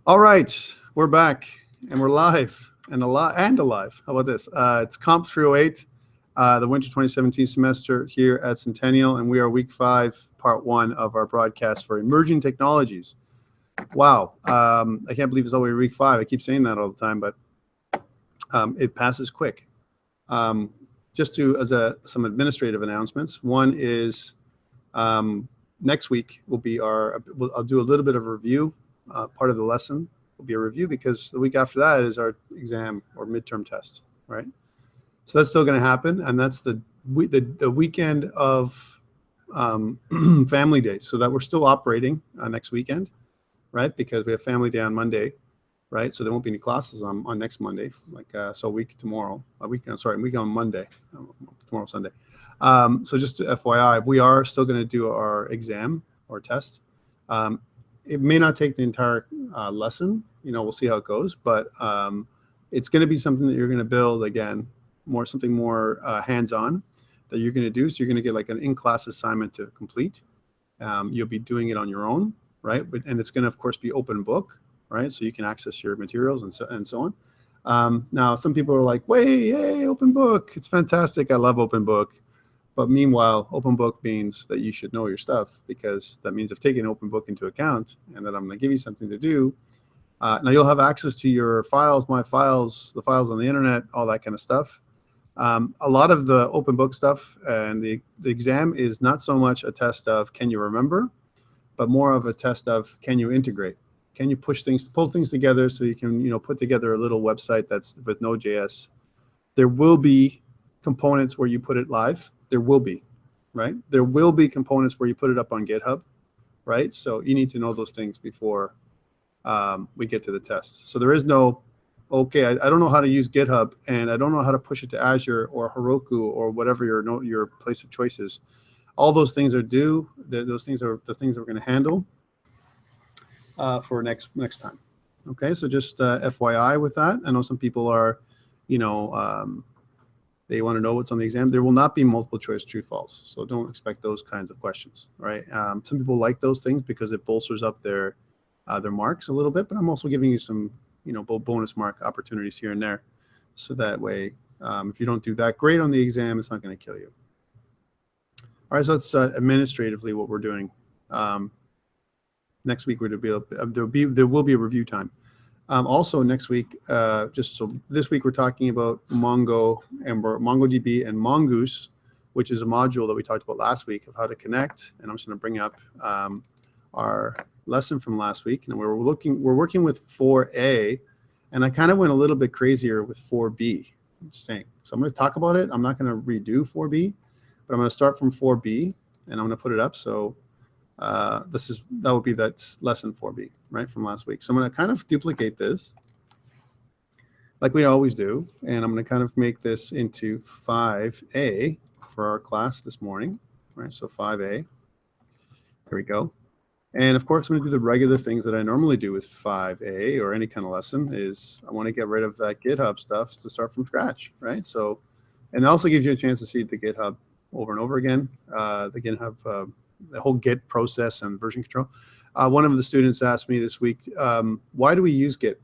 All right, we're back and we're live and alive. How about this? It's COMP308, the winter 2017 semester here at Centennial, and we are week 5, part 1 of our broadcast for emerging technologies. Wow, I can't believe it's already week 5. I keep saying that all the time, but it passes quick. Just some administrative announcements. One is next week will be I'll do a little bit of a review. Part of the lesson will be a review because the week after that is our exam or midterm test, right? So that's still going to happen, and that's the weekend of Family Day, so that we're still operating next weekend, right? Because we have Family Day on Monday, right? So there won't be any classes on next Monday, so a week on Monday, tomorrow Sunday. So just FYI, we are still going to do our exam or test. It may not take the entire lesson, we'll see how it goes, but it's going to be something that you're going to build, again, something more hands-on that you're going to do. So you're going to get like an in-class assignment to complete. You'll be doing it on your own, right? And it's going to, of course, be open book, right? So you can access your materials and so on. Now, some people are like, wait, hey, open book. It's fantastic. I love open book. But meanwhile, open book means that you should know your stuff, because that means I've taken open book into account and that I'm going to give you something to do. Now you'll have access to your files, my files, the files on the internet, all that kind of stuff. A lot of the open book stuff and the exam is not so much a test of can you remember, but more of a test of can you integrate? Can you pull things together so you can put together a little website that's with Node.js. There will be components where you put it live. There will be, right? There will be components where you put it up on GitHub, right? So you need to know those things before we get to the test. So there is no, okay, I don't know how to use GitHub, and I don't know how to push it to Azure or Heroku or whatever your place of choice is. All those things are due. Those things are the things that we're going to handle for next time. Okay, so just FYI with that. I know some people are, they want to know what's on the exam. There will not be multiple choice true false, so don't expect those kinds of questions, right? Some people like those things because it bolsters up their marks a little bit, but I'm also giving you some bonus mark opportunities here and there, so that way if you don't do that great on the exam, it's not going to kill you. All right, so that's administratively what we're doing. Next week there will be a review time. Also next week, this week we're talking about Mongo and MongoDB and Mongoose, which is a module that we talked about last week of how to connect. And I'm just going to bring up our lesson from last week. And we're working with 4A, and I kind of went a little bit crazier with 4B. I'm just saying. So I'm going to talk about it. I'm not going to redo 4B, but I'm going to start from 4B, and I'm going to put it up. So that's lesson 4B, right, from last week. So I'm going to kind of duplicate this like we always do, and I'm going to kind of make this into 5A for our class this morning, right? So 5A, here we go. And of course, I'm going to do the regular things that I normally do with 5A or any kind of lesson. Is I want to get rid of that GitHub stuff to start from scratch, right? So, and it also gives you a chance to see the GitHub over and over again. The GitHub, the whole Git process and version control. One of the students asked me this week, why do we use Git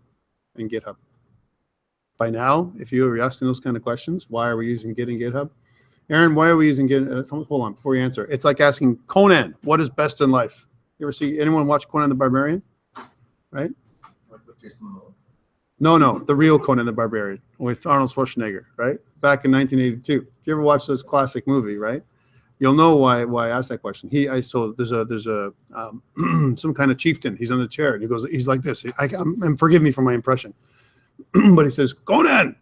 in GitHub? By now, if you were asking those kind of questions, why are we using Git in GitHub? Aaron, why are we using Git? Hold on, before you answer. It's like asking Conan, what is best in life? You ever see anyone watch Conan the Barbarian? Right? No, the real Conan the Barbarian with Arnold Schwarzenegger, right? Back in 1982. If you ever watched this classic movie, right? You'll know why I asked that question. So there's a some kind of chieftain. He's on the chair, and he's like this. And forgive me for my impression, but he says, "Conan,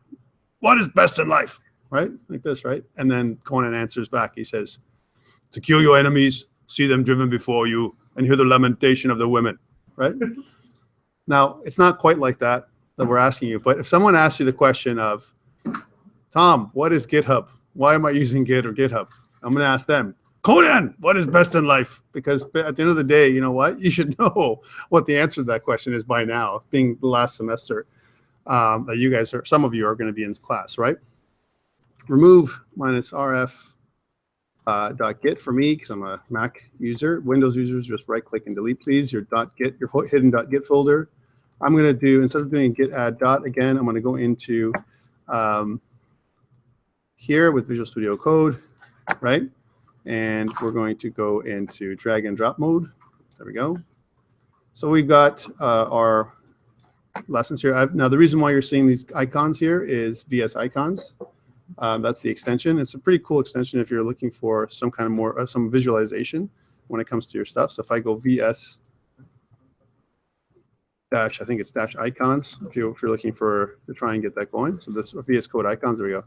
what is best in life?" Right, like this, right? And then Conan answers back. He says, "To kill your enemies, see them driven before you, and hear the lamentation of the women." Right? Now, it's not quite like that we're asking you, but if someone asks you the question of, "Tom, what is GitHub? Why am I using Git or GitHub?" I'm going to ask them, Conan, what is best in life? Because at the end of the day, you know what? You should know what the answer to that question is by now, being the last semester that you guys some of you are going to be in class, right? Remove -rf .git for me, because I'm a Mac user. Windows users, just right-click and delete, please. Your .git, your hidden .git folder. I'm going to do, instead of doing git add dot again, I'm going to go into here with Visual Studio Code, right? And we're going to go into drag and drop mode. There we go. So we've got our lessons here. Now, the reason why you're seeing these icons here is VS Icons. That's the extension. It's a pretty cool extension if you're looking for some kind of more, some visualization when it comes to your stuff. So if I go VS dash, I think it's dash icons, if you're looking for, to try and get that going. So this VS Code icons, there we go.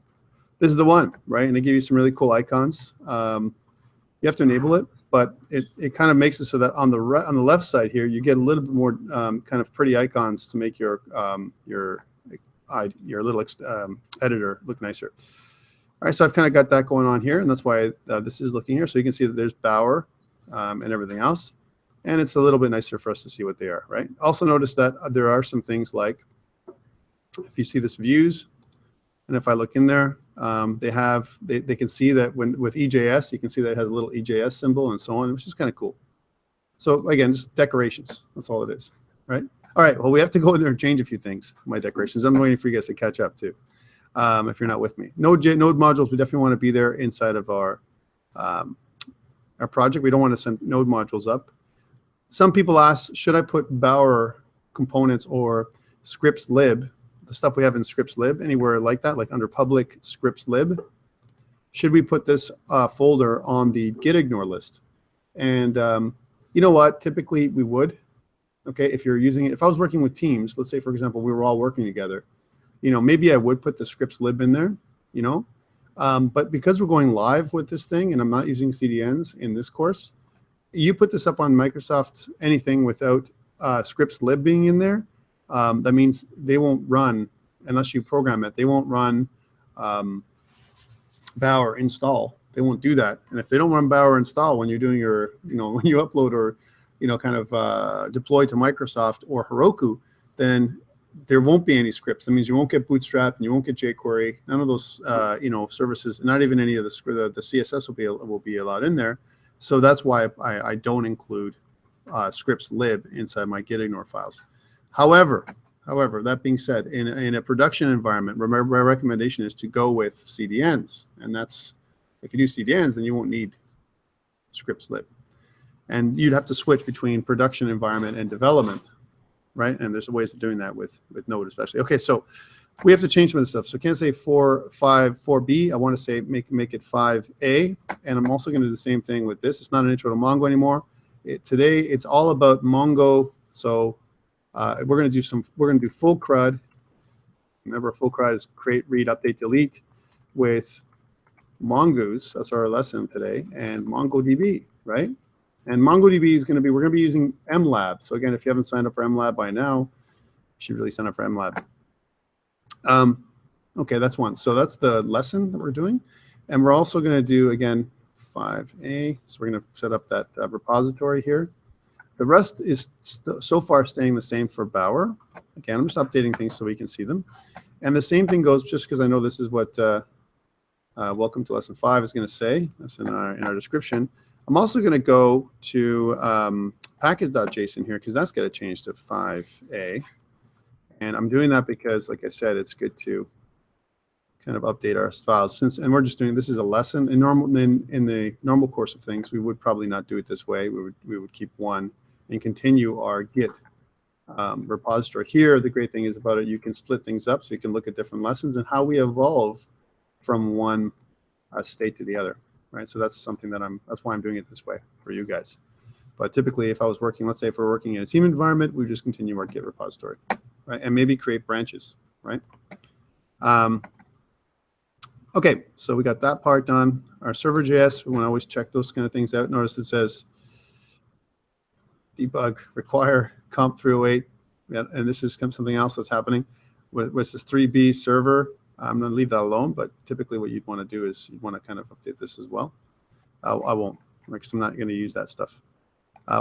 This is the one, right? And they give you some really cool icons. You have to enable it, but it kind of makes it so that on the left side here, you get a little bit more kind of pretty icons to make your little editor look nicer. All right, so I've kind of got that going on here, and that's why this is looking here. So you can see that there's Bower and everything else, and it's a little bit nicer for us to see what they are, right? Also notice that there are some things like, if you see this views, and if I look in there, they can see that with EJS, you can see that it has a little EJS symbol and so on, which is kind of cool. So again, just decorations. That's all it is, right? All right, well, we have to go in there and change a few things, my decorations. I'm waiting for you guys to catch up too, if you're not with me. Node modules, we definitely want to be there inside of our project. We don't want to send node modules up. Some people ask, should I put Bower components or scripts lib, the stuff we have in scripts lib, anywhere like that, like under public scripts lib? Should we put this folder on the git ignore list? And you know what? Typically we would. Okay, if you're using it, if I was working with teams, let's say for example we were all working together, you know, maybe I would put the scripts lib in there, you know, but because we're going live with this thing and I'm not using CDNs in this course, you put this up on Microsoft anything without scripts lib being in there, that means they won't run unless you program it. They won't run Bower install. They won't do that. And if they don't run Bower install when you're doing your, you know, when you upload or, you know, kind of deploy to Microsoft or Heroku, then there won't be any scripts. That means you won't get Bootstrap and you won't get jQuery. None of those, you know, services, not even any of the CSS will be allowed in there. So that's why I don't include scripts lib inside my git ignore files. However, that being said, in a production environment, my recommendation is to go with CDNs, and that's, if you do CDNs, then you won't need scripts lib. And you'd have to switch between production environment and development, right? And there's ways of doing that with Node especially. Okay, so we have to change some of this stuff. So I can't say 4B. I want to say make it 5A. And I'm also going to do the same thing with this. It's not an intro to Mongo anymore. Today it's all about Mongo. So we're going to do full CRUD. Remember, full CRUD is create, read, update, delete with Mongoose. That's our lesson today, and MongoDB, right? And MongoDB is going to be, we're going to be using MLab. So again, if you haven't signed up for MLab by now, you should really sign up for MLab. Okay, that's one. So that's the lesson that we're doing. And we're also going to do, again, 5A. So we're going to set up that repository here. The rest is so far staying the same for Bower. Again, I'm just updating things so we can see them. And the same thing goes, just because I know this is what Welcome to Lesson 5 is going to say. That's in our description. I'm also going to go to package.json here, because that's got to change to 5A. And I'm doing that because, like I said, it's good to kind of update our files. And we're just doing, this is a lesson. In the normal course of things, we would probably not do it this way. We would keep one and continue our Git repository. Here, the great thing is about it, you can split things up so you can look at different lessons and how we evolve from one state to the other, right? So that's something that that's why I'm doing it this way for you guys. But typically, if I was working, let's say if we're working in a team environment, we just continue our Git repository, right? And maybe create branches, right? Okay, so we got that part done. Our server.js, we want to always check those kind of things out. Notice it says debug require COMP308, and this is something else that's happening with this 3B server. I'm going to leave that alone, but typically what you'd want to do is you'd want to kind of update this as well. I won't, because I'm not going to use that stuff.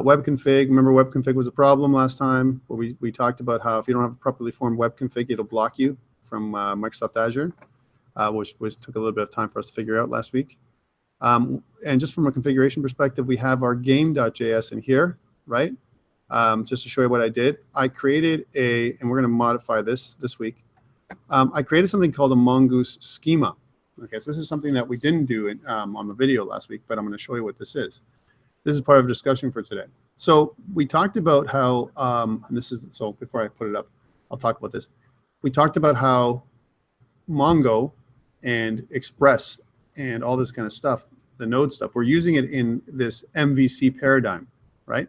Web config, remember web config was a problem last time, where we talked about how if you don't have a properly formed web config, it'll block you from Microsoft Azure, which took a little bit of time for us to figure out last week. And just from a configuration perspective, we have our game.js in here, right? just to show you what I did. I created and we're going to modify this week. I created something called a Mongoose schema. Okay, so this is something that we didn't do on the video last week, but I'm going to show you what this is. This is part of discussion for today. So we talked about how, so before I put it up, I'll talk about this. We talked about how Mongo and Express and all this kind of stuff, the node stuff, we're using it in this MVC paradigm, right?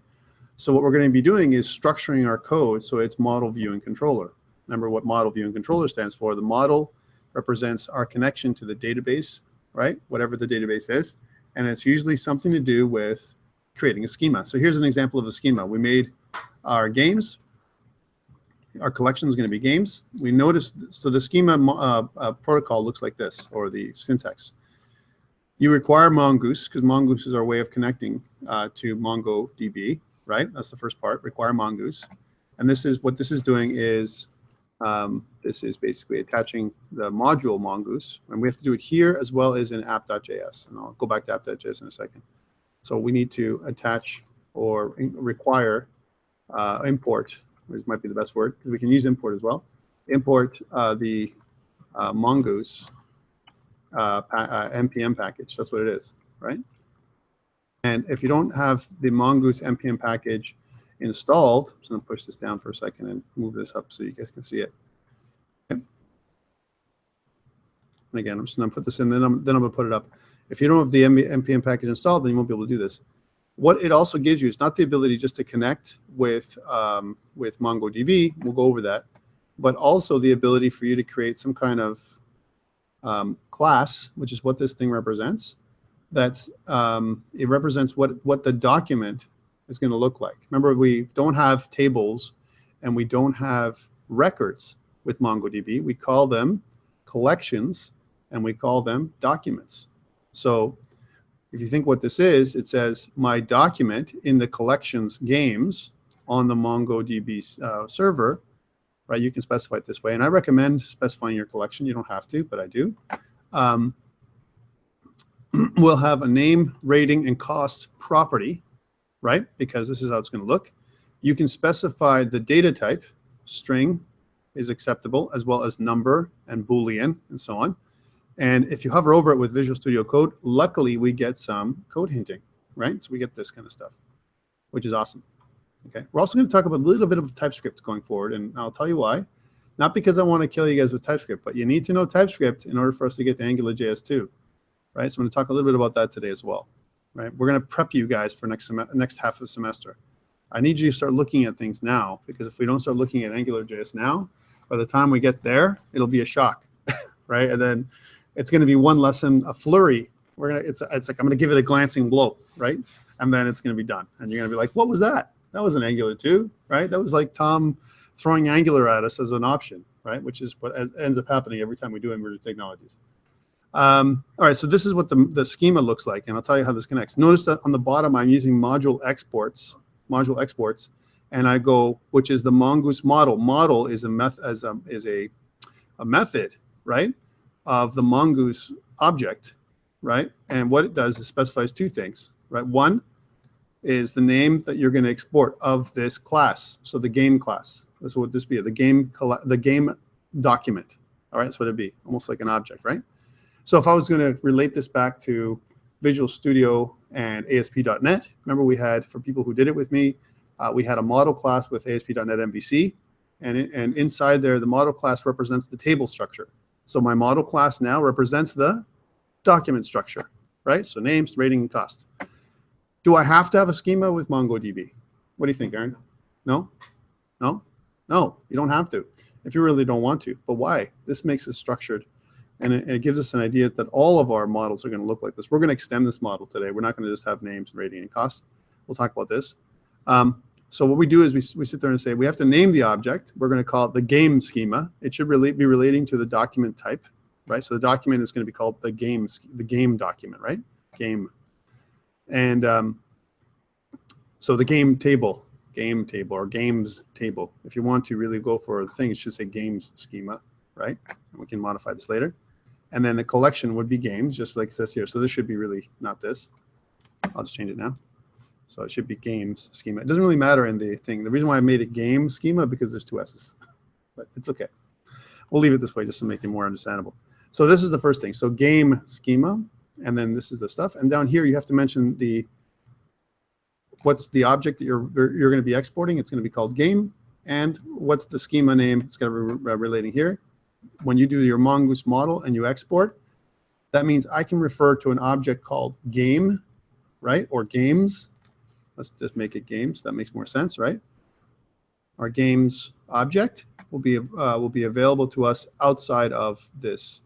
So what we're going to be doing is structuring our code so it's model, view, and controller. Remember what model, view, and controller stands for. The model represents our connection to the database, right? Whatever the database is. And it's usually something to do with creating a schema. So here's an example of a schema. We made our games. Our collection is going to be games. We noticed, so the schema protocol looks like this, or the syntax. You require Mongoose, because Mongoose is our way of connecting to MongoDB, right? That's the first part, require Mongoose. And this is what this is doing is, this is basically attaching the module Mongoose. And we have to do it here as well as in app.js. And I'll go back to app.js in a second. So we need to attach or require import, which might be the best word, because we can use import as well. Import the Mongoose npm package. That's what it is, right? And if you don't have the Mongoose npm package installed, I'm just going to push this down for a second and move this up so you guys can see it. Okay. And again, I'm just going to put this in, then I'm going to put it up. If you don't have the npm package installed, then you won't be able to do this. What it also gives you is not the ability just to connect with MongoDB, we'll go over that, but also the ability for you to create some kind of class, which is what this thing represents. That's it represents what the document is going to look like. Remember, we don't have tables and we don't have records with MongoDB. We call them collections and we call them documents. So if you think what this is, it says my document in the collections games on the MongoDB server, right? You can specify it this way. And I recommend specifying your collection. You don't have to, but I do. We'll have a name, rating, and cost property, right? Because this is how it's going to look. You can specify the data type, string is acceptable, as well as number and Boolean and so on. And if you hover over it with Visual Studio Code, luckily we get some code hinting, right? So we get this kind of stuff, which is awesome. Okay. We're also going to talk about a little bit of TypeScript going forward, and I'll tell you why. Not because I want to kill you guys with TypeScript, but you need to know TypeScript in order for us to get to AngularJS 2, right? So I'm going to talk a little bit about that today as well, right? We're going to prep you guys for next half of the semester. I need you to start looking at things now, because if we don't start looking at AngularJS now, by the time we get there, it'll be a shock, right? And then it's going to be one lesson, a flurry. It's like I'm going to give it a glancing blow, right? And then it's going to be done. And you're going to be like, what was that? That was an Angular 2, right? That was like Tom throwing Angular at us as an option, right? Which is what ends up happening every time we do emerging technologies. All right, so this is what the schema looks like, and I'll tell you how this connects. Notice that on the bottom, I'm using module exports, and I go, which is the Mongoose model. Model is a method, right, of the Mongoose object, right? And what it does is specifies two things, right? One is the name that you're going to export of this class. So the game class. This would just be the game document. All right, that's what it'd be, almost like an object, right? So if I was going to relate this back to Visual Studio and ASP.NET, remember we had, for people who did it with me, we had a model class with ASP.NET MVC, and inside there, the model class represents the table structure. So my model class now represents the document structure, right? So names, rating, and cost. Do I have to have a schema with MongoDB? What do you think, Aaron? No? No? No, you don't have to if you really don't want to. But why? This makes it structured, and it gives us an idea that all of our models are going to look like this. We're going to extend this model today. We're not going to just have names, rating, and cost. We'll talk about this. So what we do is we sit there and say we have to name the object. We're going to call it the game schema. It should be relating to the document type, right? So the document is going to be called the game document, right? Game. And so the game table or games table. If you want to really go for the thing, it should say games schema, right? And we can modify this later. And then the collection would be games, just like it says here. So this should be really not this. I'll just change it now. So it should be games schema. It doesn't really matter in the thing. The reason why I made it game schema because there's two S's, but it's okay. We'll leave it this way just to make it more understandable. So this is the first thing. So game schema, and then this is the stuff. And down here you have to mention what's the object that you're going to be exporting. It's going to be called game. And what's the schema name? It's going to be relating here. When you do your Mongoose model and you export, that means I can refer to an object called game, right? Or games. Let's just make it games. That makes more sense, right? Our games object will be available to us outside of this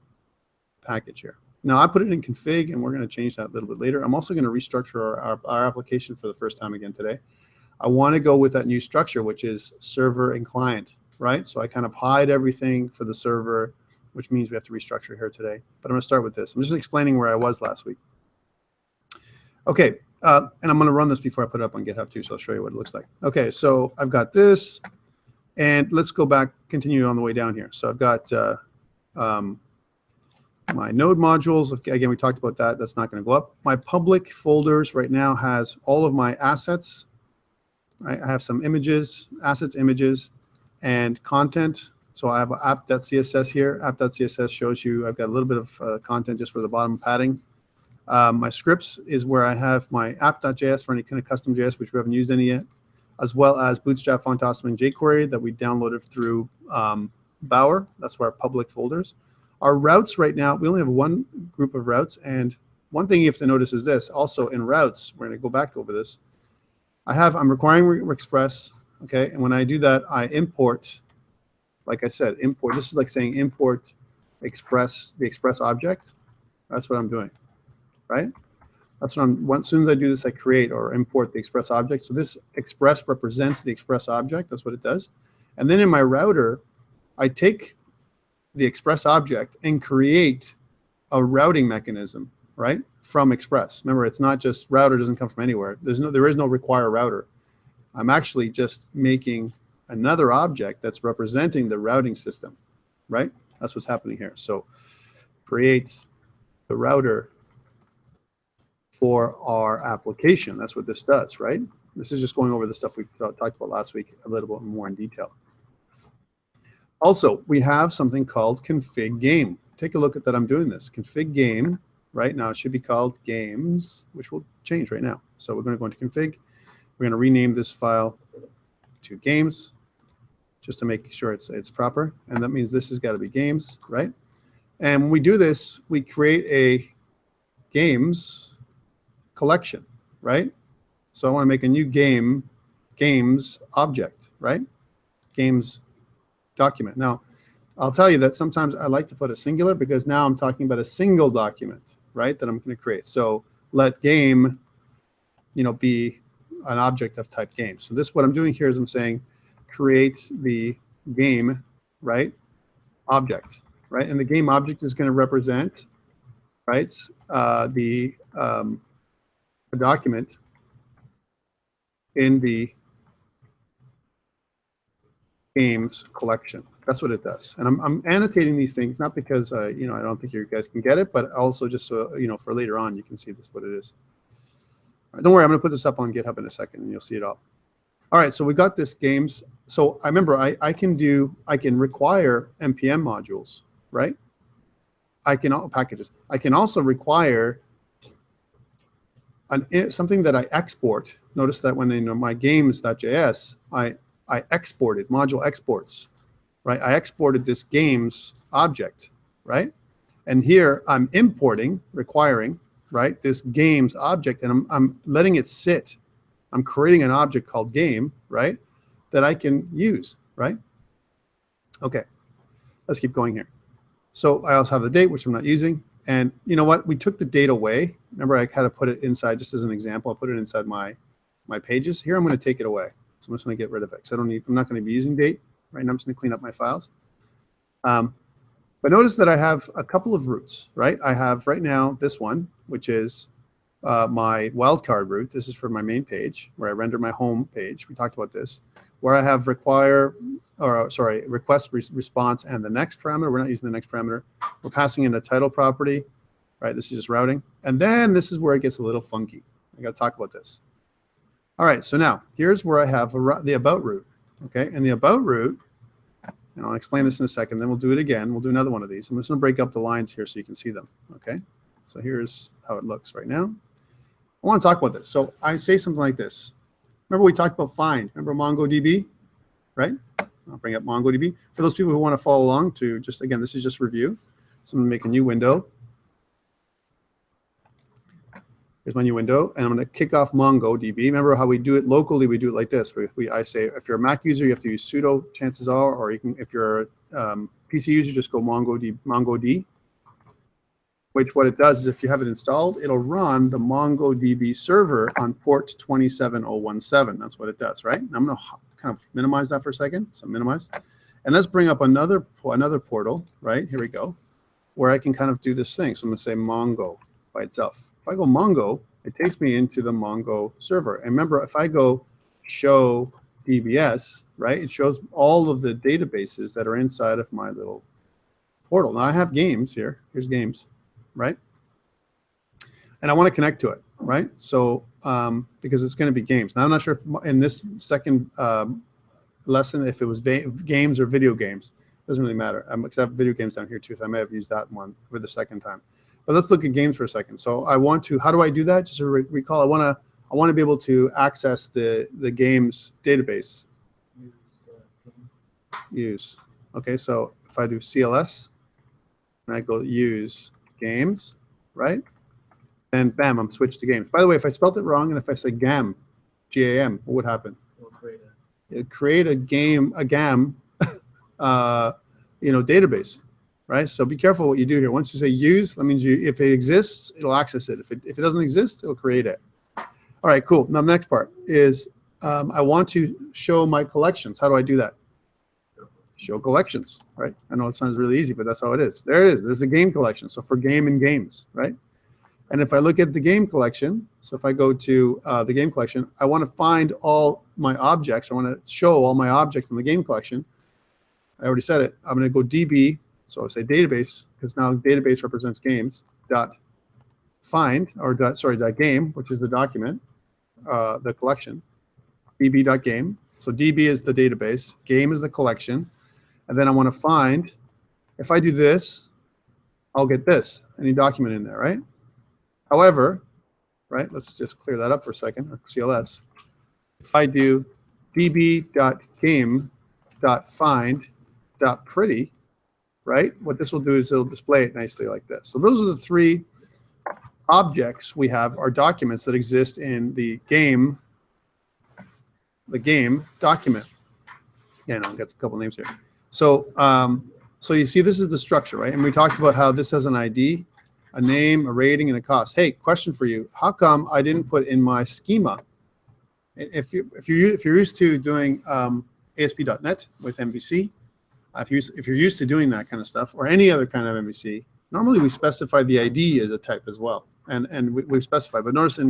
package here. Now I put it in config, and we're going to change that a little bit later. I'm also going to restructure our application for the first time again today. I want to go with that new structure, which is server and client, right? So I kind of hide everything for the server, which means we have to restructure here today. But I'm going to start with this. I'm just explaining where I was last week. Okay, and I'm going to run this before I put it up on GitHub too, so I'll show you what it looks like. Okay, so I've got this, and let's go back, continue on the way down here. So I've got my node modules. Again, we talked about that. That's not going to go up. My public folders right now has all of my assets. Right? I have some images, assets, images, and content. So I have app.css here. App.css shows you I've got a little bit of content just for the bottom padding. My scripts is where I have my app.js for any kind of custom JS, which we haven't used any yet, as well as Bootstrap, Font Awesome, and jQuery that we downloaded through Bower. That's where our public folders. Our routes right now, we only have one group of routes. And one thing you have to notice is this. Also in routes, we're going to go back over this. I'm requiring Express, okay? And when I do that, I import, like I said, import. This is like saying import Express, the Express object. That's what I'm doing, right? That's what as soon as I do this, I create or import the Express object. So this Express represents the Express object. That's what it does. And then in my router, I take the Express object and create a routing mechanism, right? From Express. Remember, it's not just router doesn't come from anywhere. There is no require router. I'm actually just making another object that's representing the routing system, right? That's what's happening here. So create the router for our application. That's what this does, right? This is just going over the stuff we talked about last week a little bit more in detail. Also, we have something called config game. Take a look at that. I'm doing this. Config game. Right now, it should be called games, which will change right now. So we're going to go into config. We're going to rename this file to games, just to make sure it's proper. And that means this has got to be games, right? And when we do this, we create a games collection, right? So I want to make a new games object, right? Games document. Now, I'll tell you that sometimes I like to put a singular because now I'm talking about a single document, right, that I'm going to create. So let game, be an object of type game. So this, what I'm doing here is I'm saying create the game, right, object, right? And the game object is going to represent, right, a document in the games collection. That's what it does. And I'm annotating these things, not because, I don't think you guys can get it, but also just so, for later on, you can see this, what it is. All right, don't worry, I'm going to put this up on GitHub in a second, and you'll see it all. All right, so we got this games. So I remember I can require NPM modules, right? Packages. I can also require something that I export. Notice that when in my games.js, I exported module exports, right? I exported this games object, right? And here I'm importing, requiring, right, this games object, and I'm letting it sit. I'm creating an object called game, right, that I can use, right? Okay, let's keep going here. So I also have the date, which I'm not using. And you know what? We took the date away. Remember, I kind of put it inside, just as an example. I put it inside my pages. Here, I'm going to take it away. So I'm just going to get rid of it because I'm not going to be using date. Right now, I'm just going to clean up my files. But notice that I have a couple of routes, right? I have right now this one, which is my wildcard route. This is for my main page where I render my home page. We talked about this, where I have request response and the next parameter. We're not using the next parameter. We're passing in a title property, right? This is just routing. And then this is where it gets a little funky. I got to talk about this. All right, so now here's where I have the about root. Okay, and the about root, and I'll explain this in a second, then we'll do it again. We'll do another one of these. I'm just going to break up the lines here so you can see them. Okay, so here's how it looks right now. I want to talk about this. So I say something like this. Remember we talked about find. Remember MongoDB, right? I'll bring up MongoDB. For those people who want to follow along to just, again, this is just review. So I'm going to make a new window. Here's my new window, and I'm going to kick off MongoDB. Remember how we do it locally? We do it like this. I say if you're a Mac user, you have to use sudo. Chances are, or you can, if you're a PC user, just go MongoD. Which what it does is if you have it installed, it'll run the MongoDB server on port 27017. That's what it does, right? And I'm going to kind of minimize that for a second. So minimize, and let's bring up another portal, right? Here we go, where I can kind of do this thing. So I'm going to say Mongo by itself. If I go Mongo, it takes me into the Mongo server. And remember, if I go show DBS, right, it shows all of the databases that are inside of my little portal. Now I have games here. Here's games, right? And I want to connect to it, right? So because it's going to be games. Now I'm not sure if in this second lesson if it was games or video games. Doesn't really matter. Because I have video games down here too, so I may have used that one for the second time. But let's look at games for a second. So I want to, how do I do that? Just to recall, I want to be able to access the games database. Use. Okay, so if I do CLS, and I go use games, right? And bam, I'm switched to games. By the way, if I spelled it wrong and if I say GAM, G-A-M, what would happen? It'd create a GAM, database. Right, so be careful what you do here. Once you say use, that means if it exists, it'll access it. If it doesn't exist, it'll create it. All right, cool. Now the next part is I want to show my collections. How do I do that? Show collections, right? I know it sounds really easy, but that's how it is. There it is. There's the game collection. So for game and games, right? And if I look at the game collection, so if I go to the game collection, I want to find all my objects. I want to show all my objects in the game collection. I already said it. I'm going to go DB. So I say database, because now database represents games, dot find, or dot game, which is the document, the collection, db.game. So DB is the database, game is the collection, and then I want to find, if I do this, I'll get this, any document in there, right? However, right, let's just clear that up for a second, or CLS. If I do db.game.find.pretty, right? What this will do is it'll display it nicely like this. So those are the three objects we have, are documents that exist in the game document. Yeah, no, I've got a couple names here. So, so you see this is the structure, right? And we talked about how this has an ID, a name, a rating, and a cost. Hey, question for you. How come I didn't put in my schema? If you're used to doing ASP.NET with MVC, if you're used to doing that kind of stuff, or any other kind of MVC, normally we specify the ID as a type as well, and we specify. But notice in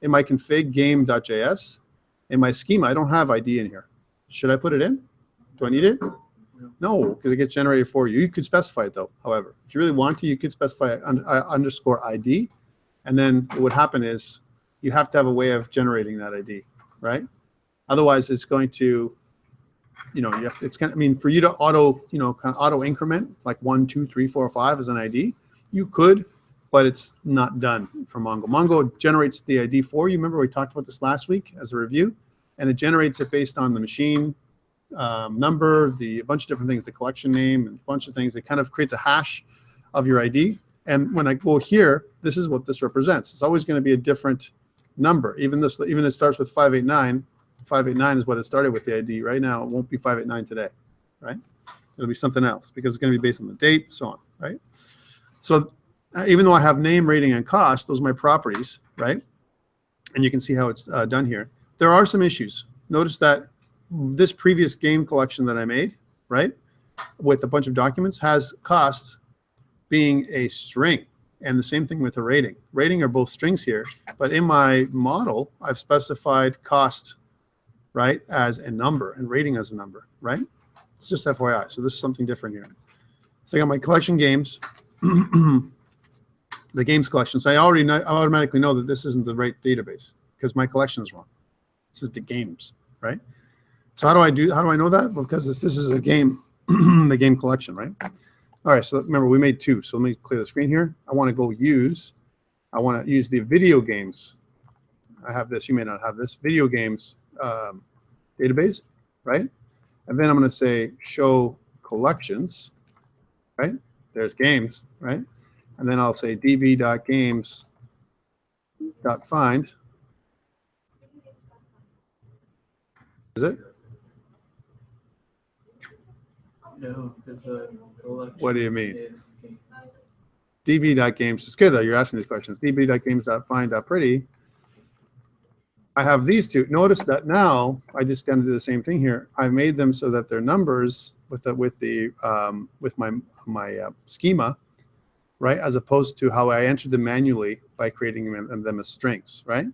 my config game.js, in my schema, I don't have ID in here. Should I put it in? Do I need it? No, because it gets generated for you. You could specify it though. However, if you really want to, you could specify underscore ID, and then what would happen is you have to have a way of generating that ID, right? Otherwise, it's going to it's kind of, I mean, for you to kind of auto increment like 1, 2, 3, 4, 5 as an ID, you could, but it's not done for Mongo. Mongo generates the ID for you. Remember we talked about this last week as a review, and it generates it based on the machine number, a bunch of different things, the collection name, and a bunch of things. It kind of creates a hash of your ID. And when I go here, this is what this represents. It's always going to be a different number. Even it starts with 589. 589 is what it started with, the ID. Right now, it won't be 589 today, right? It'll be something else because it's going to be based on the date, so on, right? So even though I have name, rating, and cost, those are my properties, right? And you can see how it's done here. There are some issues. Notice that this previous game collection that I made, right, with a bunch of documents, has cost being a string. And the same thing with the rating. Rating are both strings here, but in my model, I've specified cost, right, as a number and rating as a number, right? It's just FYI. So this is something different here. So I got my collection games, the games collection. So I automatically know that this isn't the right database because my collection is wrong, This is the games, right? So how do I know that? Well, because this is a game, the game collection, right? All right, so remember we made 2. So let me clear the screen here. I want to use the video games. I have this, you may not have this, video games database, right? And then I'm going to say show collections, right? There's games, right? And then I'll say db.games.find. Is it? No, it says the collection. What do you mean? Is db.games. It's good that you're asking these questions. db.games.find.pretty. I have these two. Notice that now I just kind of do the same thing here. I made them so that they're numbers with my schema, right? As opposed to how I entered them manually by creating them as strings, right?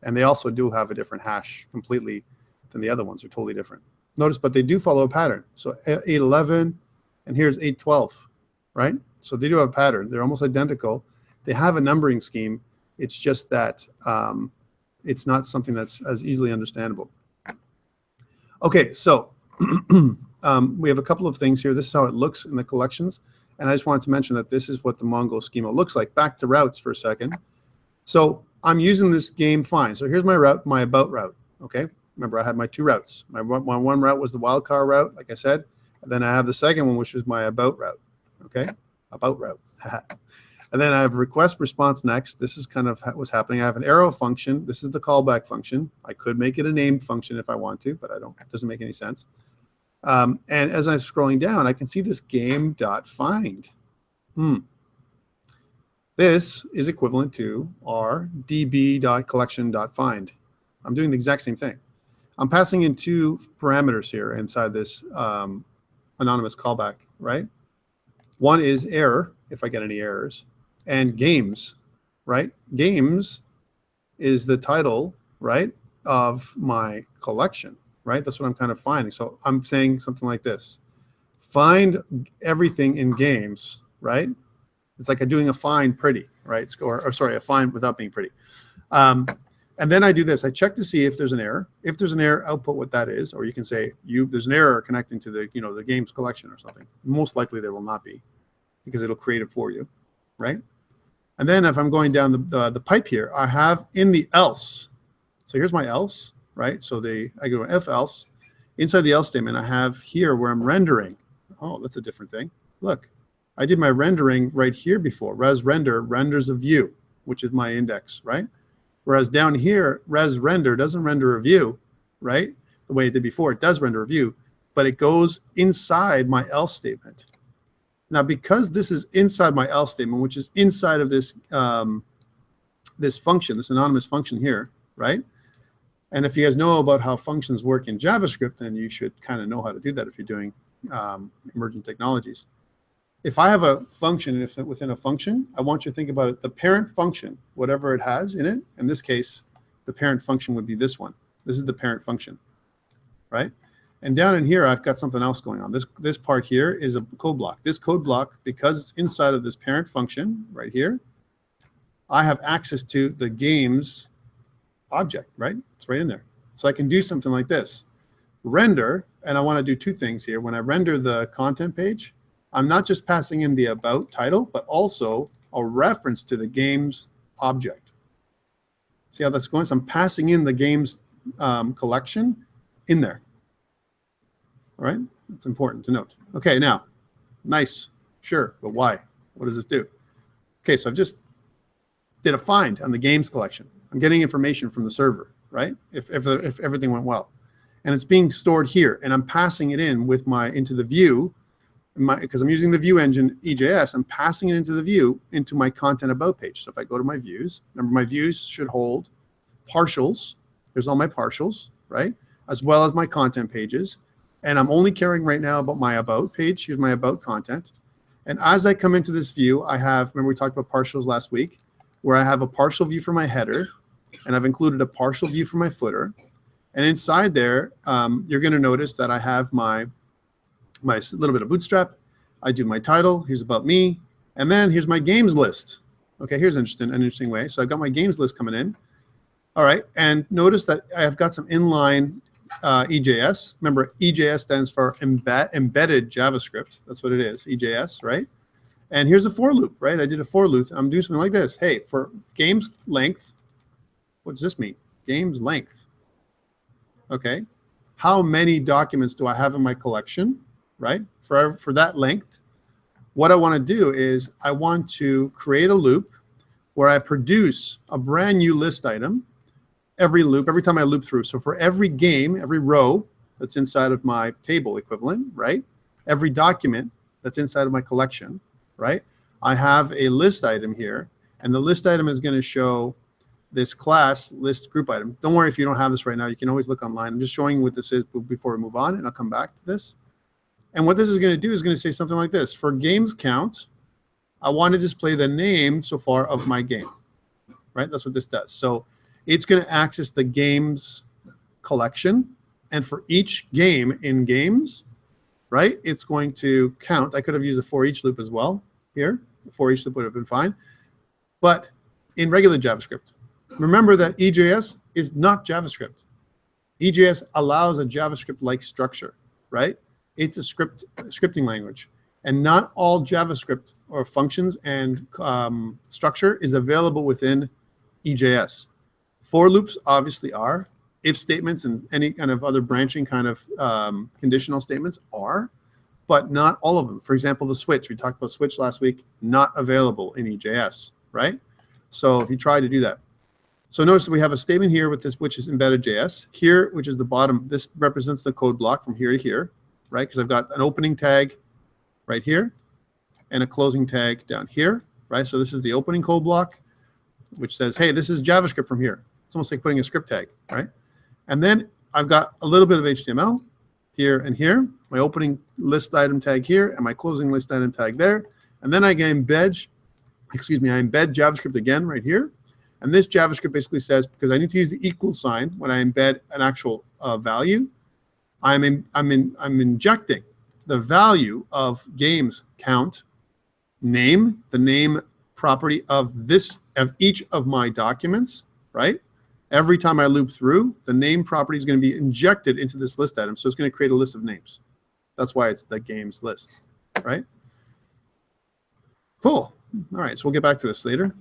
And they also do have a different hash completely than the other ones. They're totally different. Notice, but they do follow a pattern. So 811, and here's 812, right? So they do have a pattern. They're almost identical. They have a numbering scheme. It's just that it's not something that's as easily understandable. Okay, so we have a couple of things here. This is how it looks in the collections. And I just wanted to mention that this is what the Mongo schema looks like. Back to routes for a second. So I'm using this game fine. So here's my route, my about route, okay? Remember, I had my 2 routes. My one route was the wildcard route, like I said. And then I have the second one, which is my about route, okay? About route. And then I have request response next. This is kind of what's happening. I have an arrow function. This is the callback function. I could make it a named function if I want to, but I don't. It doesn't make any sense. And as I'm scrolling down, I can see this game.find. This is equivalent to our db.collection.find. I'm doing the exact same thing. I'm passing in 2 parameters here inside this anonymous callback, right? One is error, if I get any errors, and games, right? Games is the title, right, of my collection, right? That's what I'm kind of finding. So I'm saying something like this. Find everything in games, right? It's like doing a find pretty, right? Or sorry, a find without being pretty. And then I do this. I check to see if there's an error. If there's an error, output what that is. Or you can say there's an error connecting to the the games collection or something. Most likely there will not be, because it'll create it for you, right? And then if I'm going down the pipe here, I have in the else. So here's my else, right? So I go to if else. Inside the else statement, I have here where I'm rendering. Oh, that's a different thing. Look, I did my rendering right here before. Res render renders a view, which is my index, right? Whereas down here, res render doesn't render a view, right? The way it did before, it does render a view, but it goes inside my else statement. Now, because this is inside my else statement, which is inside of this this function, this anonymous function here, right? And if you guys know about how functions work in JavaScript, then you should kind of know how to do that if you're doing emergent technologies. If I have a function, if within a function, I want you to think about it, the parent function, whatever it has in it. In this case, the parent function would be this one. This is the parent function, right? And down in here, I've got something else going on. This part here is a code block. This code block, because it's inside of this parent function right here, I have access to the games object, right? It's right in there. So I can do something like this. Render, and I want to do 2 things here. When I render the content page, I'm not just passing in the about title, but also a reference to the games object. See how that's going? So I'm passing in the games collection in there. All right, that's important to note. Okay, now, nice, sure, but why? What does this do? Okay, so I've just did a find on the games collection. I'm getting information from the server, right? If everything went well, and it's being stored here, and I'm passing it in with into the view, because I'm using the view engine EJS. I'm passing it into the view into my content about page. So if I go to my views, remember my views should hold partials. There's all my partials, right? As well as my content pages. And I'm only caring right now about my about page. Here's my about content. And as I come into this view, I have, remember we talked about partials last week, where I have a partial view for my header, and I've included a partial view for my footer. And inside there, you're going to notice that I have my little bit of bootstrap. I do my title. Here's about me. And then here's my games list. Okay, here's an interesting way. So I've got my games list coming in. All right, and notice that I have got some inline EJS. Remember, EJS stands for embedded JavaScript. That's what it is, EJS, right? And here's a for loop, right? I did a for loop. I'm doing something like this. Hey, for games length, what does this mean? Games length. Okay. How many documents do I have in my collection, right? For that length, what I want to do is I want to create a loop where I produce a brand new list item every time I loop through. So for every game, every row that's inside of my table equivalent, right? Every document that's inside of my collection, right? I have a list item here, and the list item is going to show this class list group item. Don't worry if you don't have this right now. You can always look online. I'm just showing you what this is before we move on, and I'll come back to this. And what this is going to do is going to say something like this. For games count, I want to display the name so far of my game, right? That's what this does. So it's going to access the games collection, and for each game in games, right, it's going to count. I could have used a for each loop as well here. The for each loop would have been fine. But in regular JavaScript, remember that EJS is not JavaScript. EJS allows a JavaScript-like structure, right? It's a scripting language. And not all JavaScript or functions and structure is available within EJS. For loops obviously are. If statements and any kind of other branching kind of conditional statements are, but not all of them. For example, the switch. We talked about switch last week, not available in EJS, right? So if you try to do that. So notice that we have a statement here with this, which is embedded JS. Here, which is the bottom, this represents the code block from here to here, right? Because I've got an opening tag right here and a closing tag down here, right? So this is the opening code block, which says, hey, this is JavaScript from here. It's almost like putting a script tag, right? And then I've got a little bit of HTML here and here, my opening list item tag here and my closing list item tag there. And then I can embed, I embed JavaScript again right here. And this JavaScript basically says, because I need to use the equal sign when I embed an actual value, I'm injecting the value of games count name, the name property of each of my documents, right? Every time I loop through, the name property is going to be injected into this list item. So it's going to create a list of names. That's why it's the games list, right? Cool. All right, so we'll get back to this later.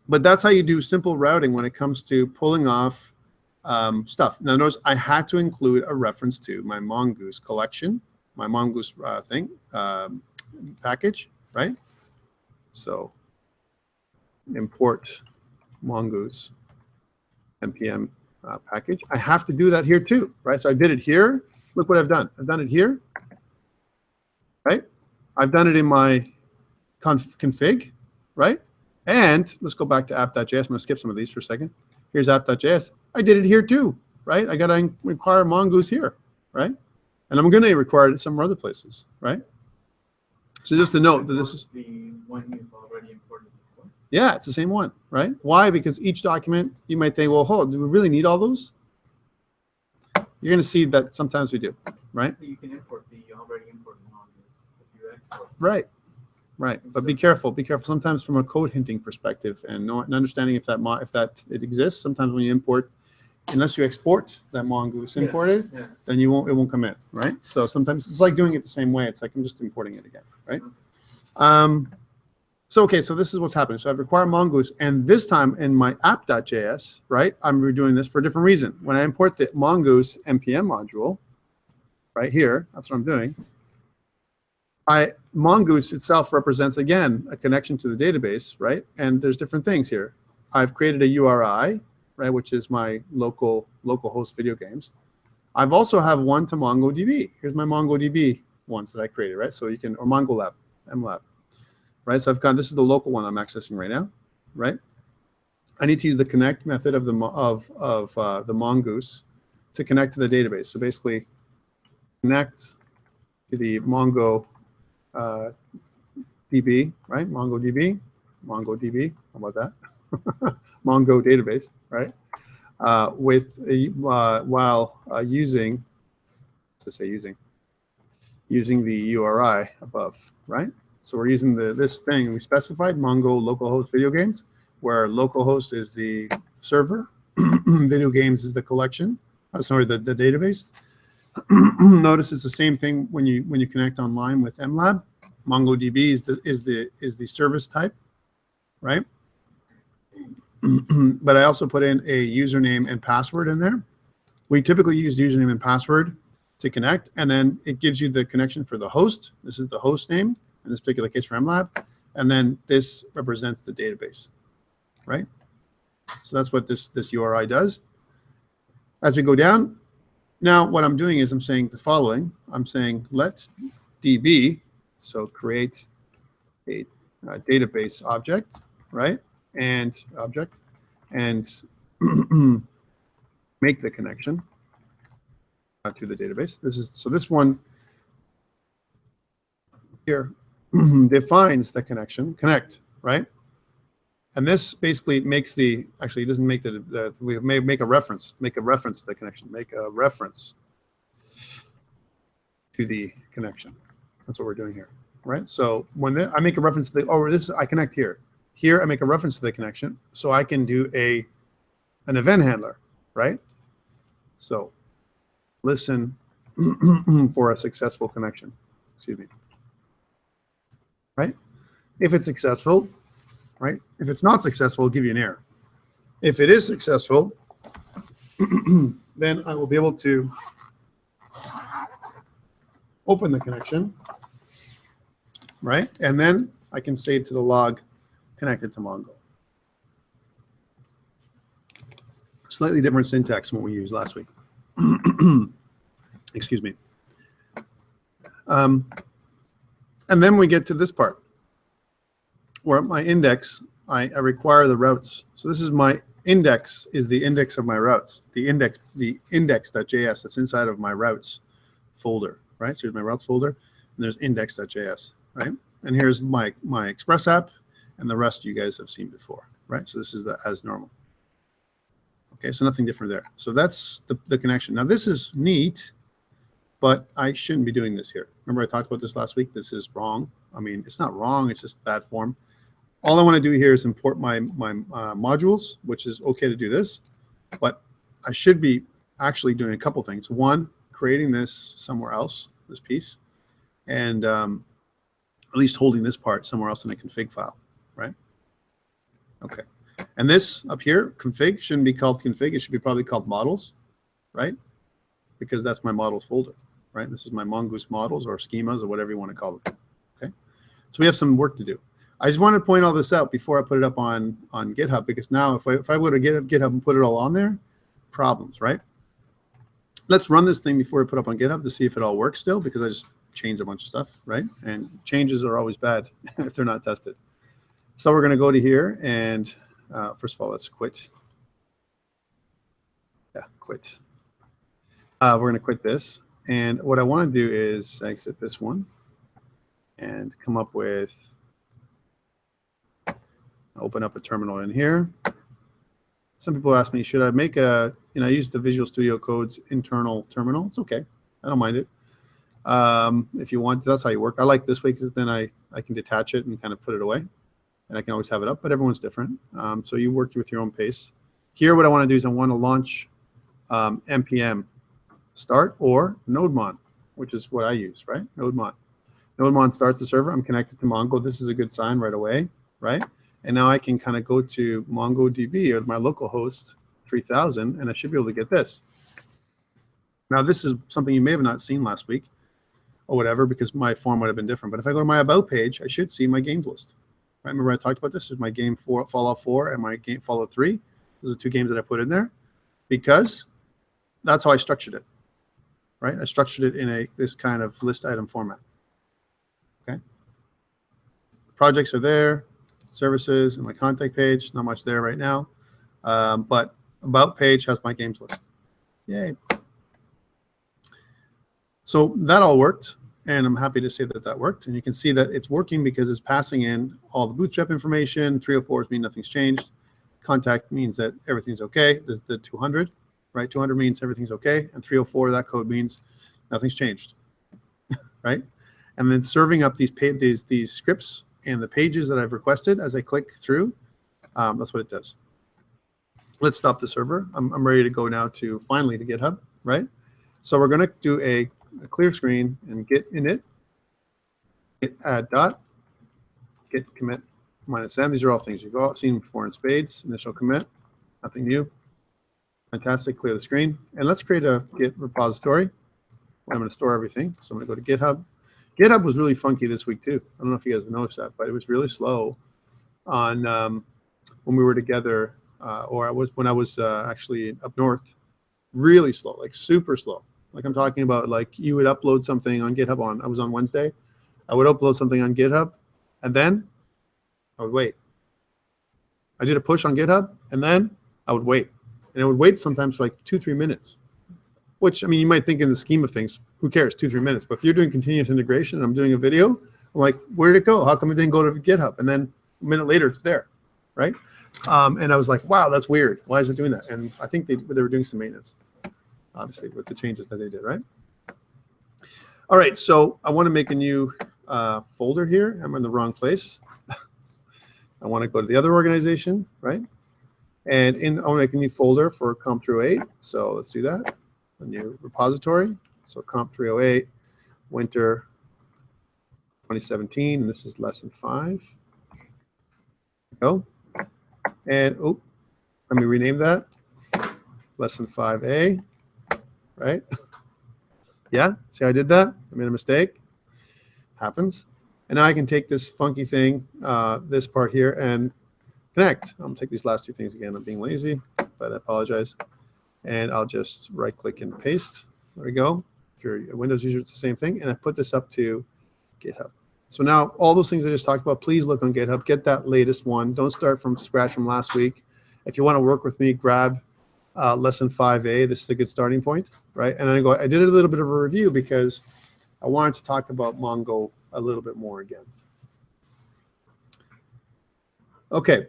But that's how you do simple routing when it comes to pulling off stuff. Now notice I had to include a reference to my Mongoose collection, my Mongoose package, right? So import Mongoose npm package. I have to do that here too, right? So I did it here. Look what I've done. I've done it here, right? I've done it in my config, right? And let's go back to app.js. I'm going to skip some of these for a second. Here's app.js. I did it here too, right? I got to require Mongoose here, right? And I'm going to require it some other places, right? So just to note that this is the one you've already imported before. Yeah, it's the same one, right? Why? Because each document, you might think, well, hold on, do we really need all those? You're going to see that sometimes we do, right? You can import the already imported Mongoose if you export. Right. Right, but be careful. Be careful. Sometimes, from a code hinting perspective, and understanding if that it exists. Sometimes when you import, unless you export that Mongoose imported, then it won't come in, right? So sometimes it's like doing it the same way. It's like I'm just importing it again, right? So this is what's happening. So I've required Mongoose, and this time in my app.js, right, I'm redoing this for a different reason. When I import the Mongoose npm module, right here, that's what I'm doing. Mongoose itself represents, again, a connection to the database, right? And there's different things here. I've created a URI, right, which is my local host video games. I've also have one to MongoDB. Here's my MongoDB ones that I created, right? So you can, or MongoLab, MLab, right? So I've got, this is the local one I'm accessing right now, right? I need to use the connect method of the Mongoose to connect to the database. So basically, connect to the Mongo DB, right? MongoDB, how about that? Mongo database, right? While using the URI above, right? So we're using this thing we specified, Mongo localhost video games, where localhost is the server, Video games is the collection. Sorry, the database. Notice it's the same thing when you connect online with MLab. MongoDB is the service type, right? But I also put in a username and password in there. We typically use username and password to connect, and then it gives you the connection for the host. This is the host name in this particular case for MLab, and then this represents the database, right? So that's what this URI does. As we go down, now what I'm doing is I'm saying the following. I'm saying let DB, so create a database object, right? And object, and make the connection to the database. This one here defines the connection, connect, right? And this basically makes actually it doesn't make we may make a reference to the connection, make a reference to the connection. That's what we're doing here, right? So when I make a reference to I connect here. Here I make a reference to the connection, so I can do an event handler, right? So listen for a successful connection, excuse me, right? If it's successful, right? If it's not successful, it'll give you an error. If it is successful, then I will be able to open the connection, right? And then I can say to the log, connected to Mongo. Slightly different syntax from what we used last week. Excuse me. And then we get to this part where my index, I require the routes. So this is my index, is the index of my routes, the index.js that's inside of my routes folder, right? So here's my routes folder, and there's index.js, right? And here's my Express app, and the rest you guys have seen before, right? So this is the as normal. Okay, so nothing different there. So that's the connection. Now this is neat, but I shouldn't be doing this here. Remember I talked about this last week? This is wrong. I mean, it's not wrong, it's just bad form. All I want to do here is import my modules, which is okay to do this, but I should be actually doing a couple things. One, creating this somewhere else, this piece, and at least holding this part somewhere else in a config file, right? Okay. And this up here, config, shouldn't be called config. It should be probably called models, right? Because that's my models folder, right? This is my Mongoose models or schemas or whatever you want to call them, okay? So we have some work to do. I just wanted to point all this out before I put it up on GitHub, because now if I were to get GitHub and put it all on there, problems, right? Let's run this thing before I put it up on GitHub to see if it all works still, because I just changed a bunch of stuff, right? And changes are always bad if they're not tested. So we're going to go to here and first of all, let's quit. Yeah, quit. We're going to quit this. And what I want to do is exit this one and come up with, open up a terminal in here. Some people ask me, should I make I use the Visual Studio Code's internal terminal. It's okay. I don't mind it. If you want, that's how you work. I like this way because then I can detach it and kind of put it away. And I can always have it up, but everyone's different. So you work with your own pace. Here, what I want to do is I want to launch npm start or nodemon, which is what I use, right? Nodemon. Nodemon starts the server. I'm connected to Mongo. This is a good sign right away, right? And now I can kind of go to MongoDB or my local host 3000, and I should be able to get this. Now, this is something you may have not seen last week or whatever, because my form would have been different. But if I go to my About page, I should see my games list. Right? Remember I talked about this? This is my game Fallout 4 and my game Fallout 3. Those are two games that I put in there because that's how I structured it. Right? I structured it in this kind of list item format. Okay. Projects are there, services, and my contact page. Not much there right now, but About page has my games list. Yay! So that all worked. And I'm happy to say that that worked. And you can see that it's working because it's passing in all the bootstrap information. 304s mean nothing's changed. Contact means that everything's okay. There's the 200, right? 200 means everything's okay. And 304, that code means nothing's changed, right? And then serving up these scripts and the pages that I've requested as I click through, that's what it does. let's stop the server. I'm ready to go now to finally to GitHub, right? So we're going to do a clear screen and git init, git add dot, git commit -m. These are all things you've all seen before in spades. Initial commit, nothing new. Fantastic, clear the screen. And let's create a Git repository. I'm going to store everything. So I'm going to go to GitHub. GitHub was really funky this week too. I don't know if you guys have noticed that, but it was really slow on when we were together, when I was actually up north. Really slow, like super slow. Like I'm talking about, like you would upload something on GitHub I was on Wednesday. I would upload something on GitHub, and then I would wait. I did a push on GitHub, and then I would wait. And it would wait sometimes for like 2-3 minutes. Which, I mean, you might think in the scheme of things, who cares, 2-3 minutes. But if you're doing continuous integration and I'm doing a video, I'm like, where did it go? How come it didn't go to GitHub? And then a minute later, it's there, right? And I was like, wow, that's weird. Why is it doing that? And I think they were doing some maintenance, obviously, with the changes that they did, right? All right, so I want to make a new folder here. I'm in the wrong place. I want to go to the other organization, right? And I want to make a new folder for COMP308. So let's do that. A new repository. So COMP308, winter 2017. And this is lesson 5. Go. And let me rename that. Lesson 5A. Right? Yeah. See how I did that? I made a mistake. Happens. And now I can take this funky thing, this part here, and connect. I'm going to take these last 2 things again. I'm being lazy, but I apologize. And I'll just right-click and paste. There we go. If you're a Windows user, it's the same thing. And I put this up to GitHub. So now all those things I just talked about, please look on GitHub. Get that latest one. Don't start from scratch from last week. If you want to work with me, grab lesson 5A. This is a good starting point, right? And I did a little bit of a review because I wanted to talk about Mongo a little bit more again. Okay.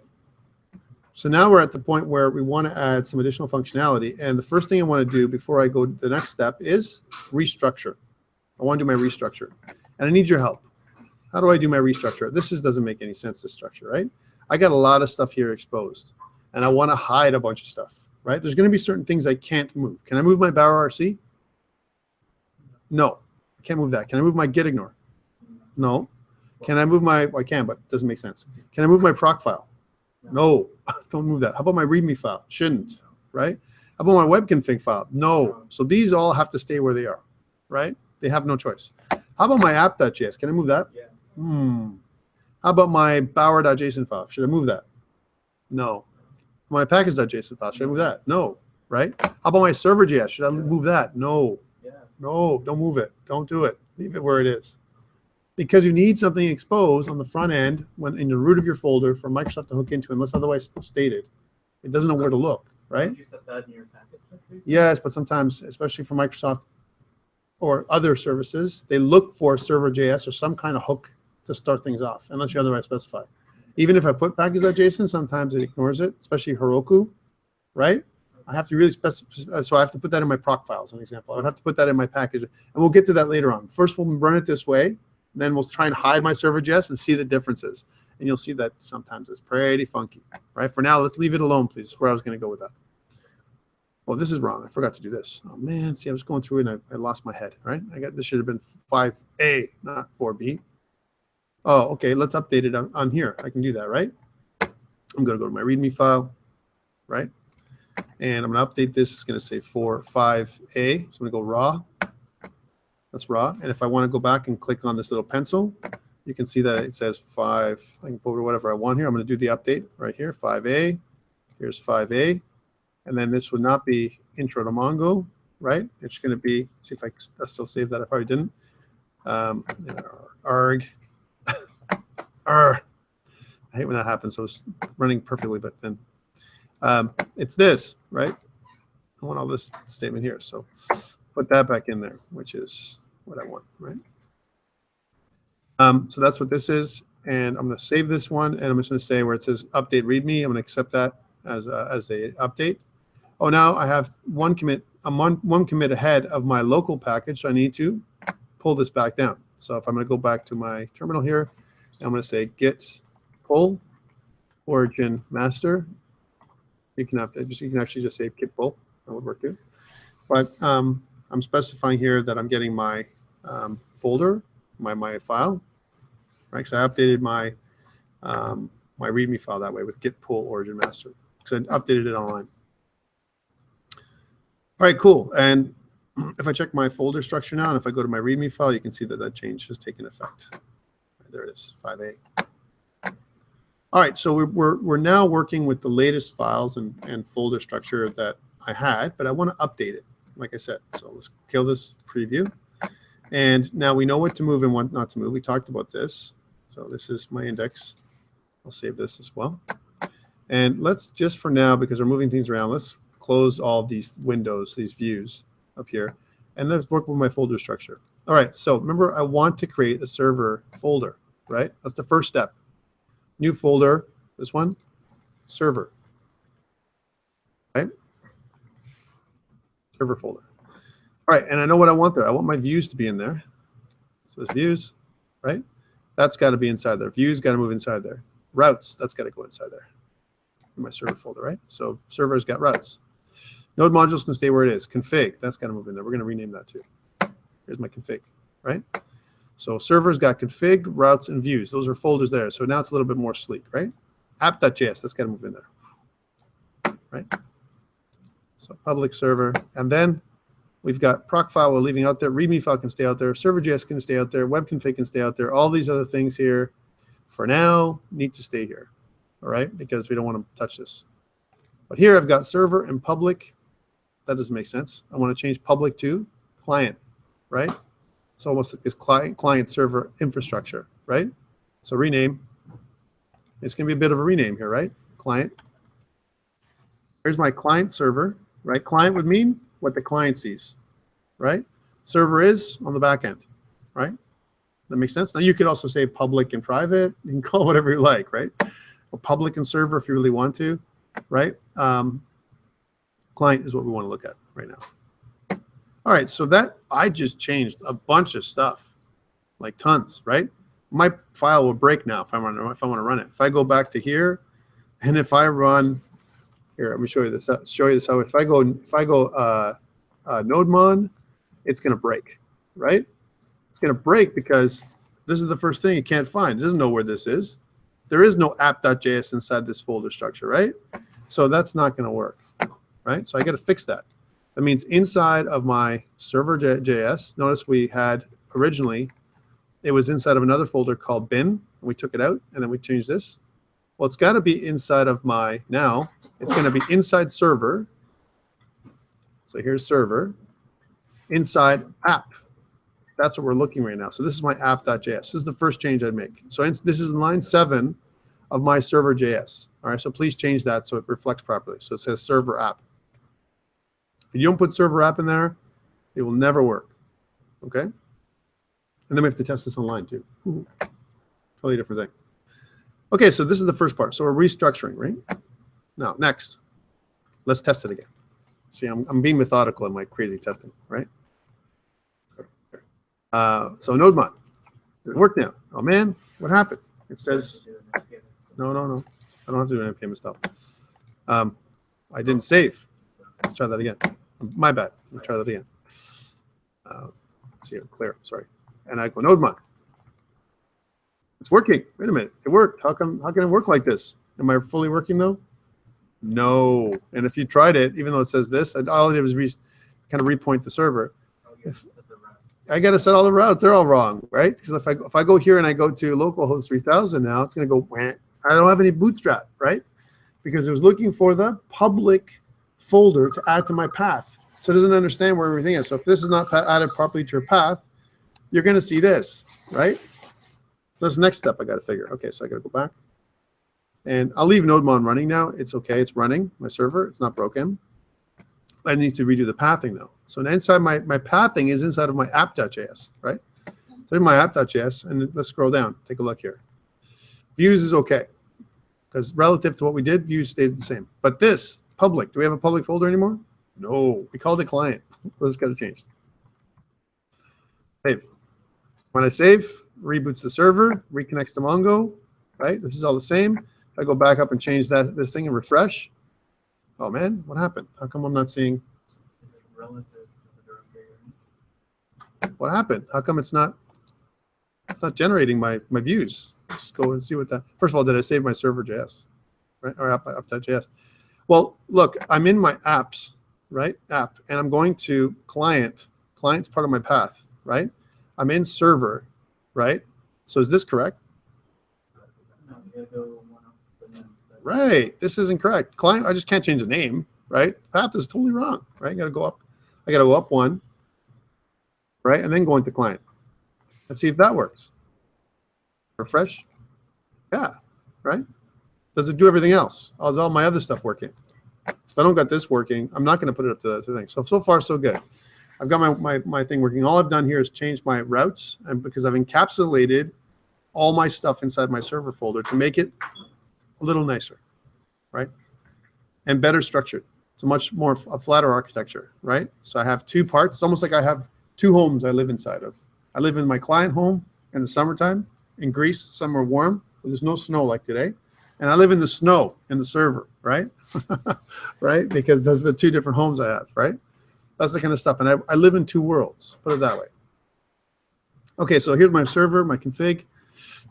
So now we're at the point where we want to add some additional functionality. And the first thing I want to do before I go to the next step is restructure. I want to do my restructure. And I need your help. How do I do my restructure? This doesn't make any sense, this structure, right? I got a lot of stuff here exposed. And I want to hide a bunch of stuff, right? There's going to be certain things I can't move. Can I move my Bower RC? No. I can't move that. Can I move my git ignore? No. Can I move my, well, I can, but it doesn't make sense. Can I move my proc file? No, don't move that. How about my README file? Shouldn't, right? How about my web config file? No. So these all have to stay where they are, right? They have no choice. How about my app.js? Can I move that? Yes. How about my bower.json file? Should I move that? No. My package.json file, should I move that? No, right? How about my server.js? Should I move that? No. Yes. No, don't move it. Don't do it. Leave it where it is. Because you need something exposed on the front end when in the root of your folder for Microsoft to hook into, unless otherwise stated. It doesn't know where to look, right? Did you set that in your package? Yes, but sometimes, especially for Microsoft or other services, they look for server.js or some kind of hook to start things off, unless you otherwise specify. Even if I put package.json, sometimes it ignores it, especially Heroku, right? I have to really specify, so I have to put that in my proc file as an example. I would have to put that in my package, and we'll get to that later on. First, we'll run it this way. Then we'll try and hide my server.js and see the differences. And you'll see that sometimes it's pretty funky, right? For now, let's leave it alone, please. That's where I was going to go with that. Oh, this is wrong. I forgot to do this. Oh, man. See, I was going through it and I lost my head, right? This should have been 5A, not 4B. Oh, okay. Let's update it on here. I can do that, right? I'm going to go to my README file, right? And I'm going to update this. It's going to say 5A. So I'm going to go raw. That's raw. And if I want to go back and click on this little pencil, you can see that it says 5. I can put whatever I want here. I'm going to do the update right here, 5A. Here's 5A. And then this would not be intro to Mongo, right? It's going to be, see if I still save that. I probably didn't. Arg. I hate when that happens. So it's running perfectly, but then it's this, right? I want all this statement here. So put that back in there, which is what I want, right? So that's what this is, and I'm going to save this one, and I'm just going to say where it says update README. I'm going to accept that as a update. Oh, now I have one commit. I'm one commit ahead of my local package, so I need to pull this back down. So if I'm going to go back to my terminal here, I'm going to say git pull origin master You can actually just say git pull. That would work too. But I'm specifying here that I'm getting my folder, my file, right? Because I updated my my README file that way with git pull origin master because I updated it online. All right, cool. And if I check my folder structure now, and if I go to my README file, you can see that that change has taken effect. There it is, 5A. All right, so we're now working with the latest files and folder structure that I had, but I want to update it, like I said. So let's kill this preview. And now we know what to move and what not to move. We talked about this. So this is my index. I'll save this as well. And let's just for now, because we're moving things around, let's close all these windows, these views up here, and let's work with my folder structure. All right, so remember I want to create a server folder, right? That's the first step. New folder, this one, server, right? Server folder. All right, and I know what I want there. I want my views to be in there. So there's views, right? That's got to be inside there. Views got to move inside there. Routes, that's got to go inside there. In my server folder, right? So server's got routes. Node modules can stay where it is. Config, that's got to move in there. We're going to rename that too. Here's my config, right? So server's got config, routes, and views. Those are folders there. So now it's a little bit more sleek, right? App.js, that's got to move in there, right? So public server. And then we've got proc file we're leaving out there. README file can stay out there. Server.js can stay out there. Web config can stay out there. All these other things here, for now, need to stay here, all right? Because we don't want to touch this. But here I've got server and public. That doesn't make sense. I want to change public to client, right? It's almost like this client server infrastructure, right? So rename. It's going to be a bit of a rename here, right? Client. Here's my client server, right? Client would mean what the client sees, right? Server is on the back end, right? That makes sense. Now you could also say public and private. You can call it whatever you like, right? Or public and server if you really want to, right? Client is what we want to look at right now. All right, so that I just changed a bunch of stuff, like tons, right? My file will break now if I want to run it. If I go back to here, and if I run here, let me show you this. How if I go nodemon, it's going to break, right? It's going to break because this is the first thing it can't find. It doesn't know where this is. There is no app.js inside this folder structure, right? So that's not going to work, right? So I got to fix that. That means inside of my server.js, notice we had originally, it was inside of another folder called bin, and we took it out, and then we changed this. Well, it's got to be inside of my, now, it's going to be inside server. So here's server, inside app. That's what we're looking right now. So this is my app.js. This is the first change I'd make. So this is in line 7 of my server.js. All right, so please change that so it reflects properly. So it says server app. If you don't put server app in there, it will never work, okay? And then we have to test this online too. Ooh, totally different thing. Okay, so this is the first part. So we're restructuring, right? Now, next, let's test it again. See, I'm being methodical in my crazy testing, right? So nodemon, didn't work now. Oh man, what happened? It says, no. I don't have to do an npm install. I didn't save. Let's try that again. My bad. Let's try that again. See, clear. Sorry. And I go nodemon. It's working. Wait a minute. It worked. How can it work like this? Am I fully working though? No. And if you tried it, even though it says this, all I did was kind of repoint the server. I got to set all the routes. They're all wrong, right? Because if I go here and I go to localhost 3000 now, it's going to go. I don't have any bootstrap, right? Because it was looking for the public folder to add to my path. So it doesn't understand where everything is. So if this is not added properly to your path, you're going to see this, right? That's the next step I got to figure. Okay, so I got to go back. And I'll leave nodemon running now. It's okay. It's running, my server. It's not broken. I need to redo the pathing, though. So inside my pathing is inside of my app.js, right? So in my app.js, and let's scroll down. Take a look here. Views is okay. Because relative to what we did, views stays the same. But this, public, do we have a public folder anymore? No, we called it client. So this got to change. Save. When I save, reboots the server, reconnects to Mongo, right? This is all the same. If I go back up and change this thing and refresh, Oh man, what happened? How come I'm not seeing? Is it relative to the directory? What happened? How come it's not generating my views? Let's go and see what that. First of all, did I save my server.js, right? Or app.js? Well, look, I'm in my apps, right? App, and I'm going to client. Client's part of my path, right? I'm in server, right? So is this correct? No, you gotta go one up the name. Right. This isn't correct. Client, I just can't change the name, right? Path is totally wrong, right? I got to go up. I got to go up one, right? And then go into client. Let's see if that works. Refresh. Yeah, right? Does it do everything else? Is all my other stuff working? If I don't got this working, I'm not going to put it up to the thing. So far, so good. I've got my thing working. All I've done here is change my routes, and because I've encapsulated all my stuff inside my server folder to make it a little nicer, right? And better structured. It's a much more a flatter architecture, right? So I have two parts. It's almost like I have two homes I live inside of. I live in my client home in the summertime in Greece, somewhere warm, but there's no snow like today. And I live in the snow in the server, right? Right? Because those are the two different homes I have, right? That's the kind of stuff. And I live in two worlds, put it that way. Okay, so here's my server, my config.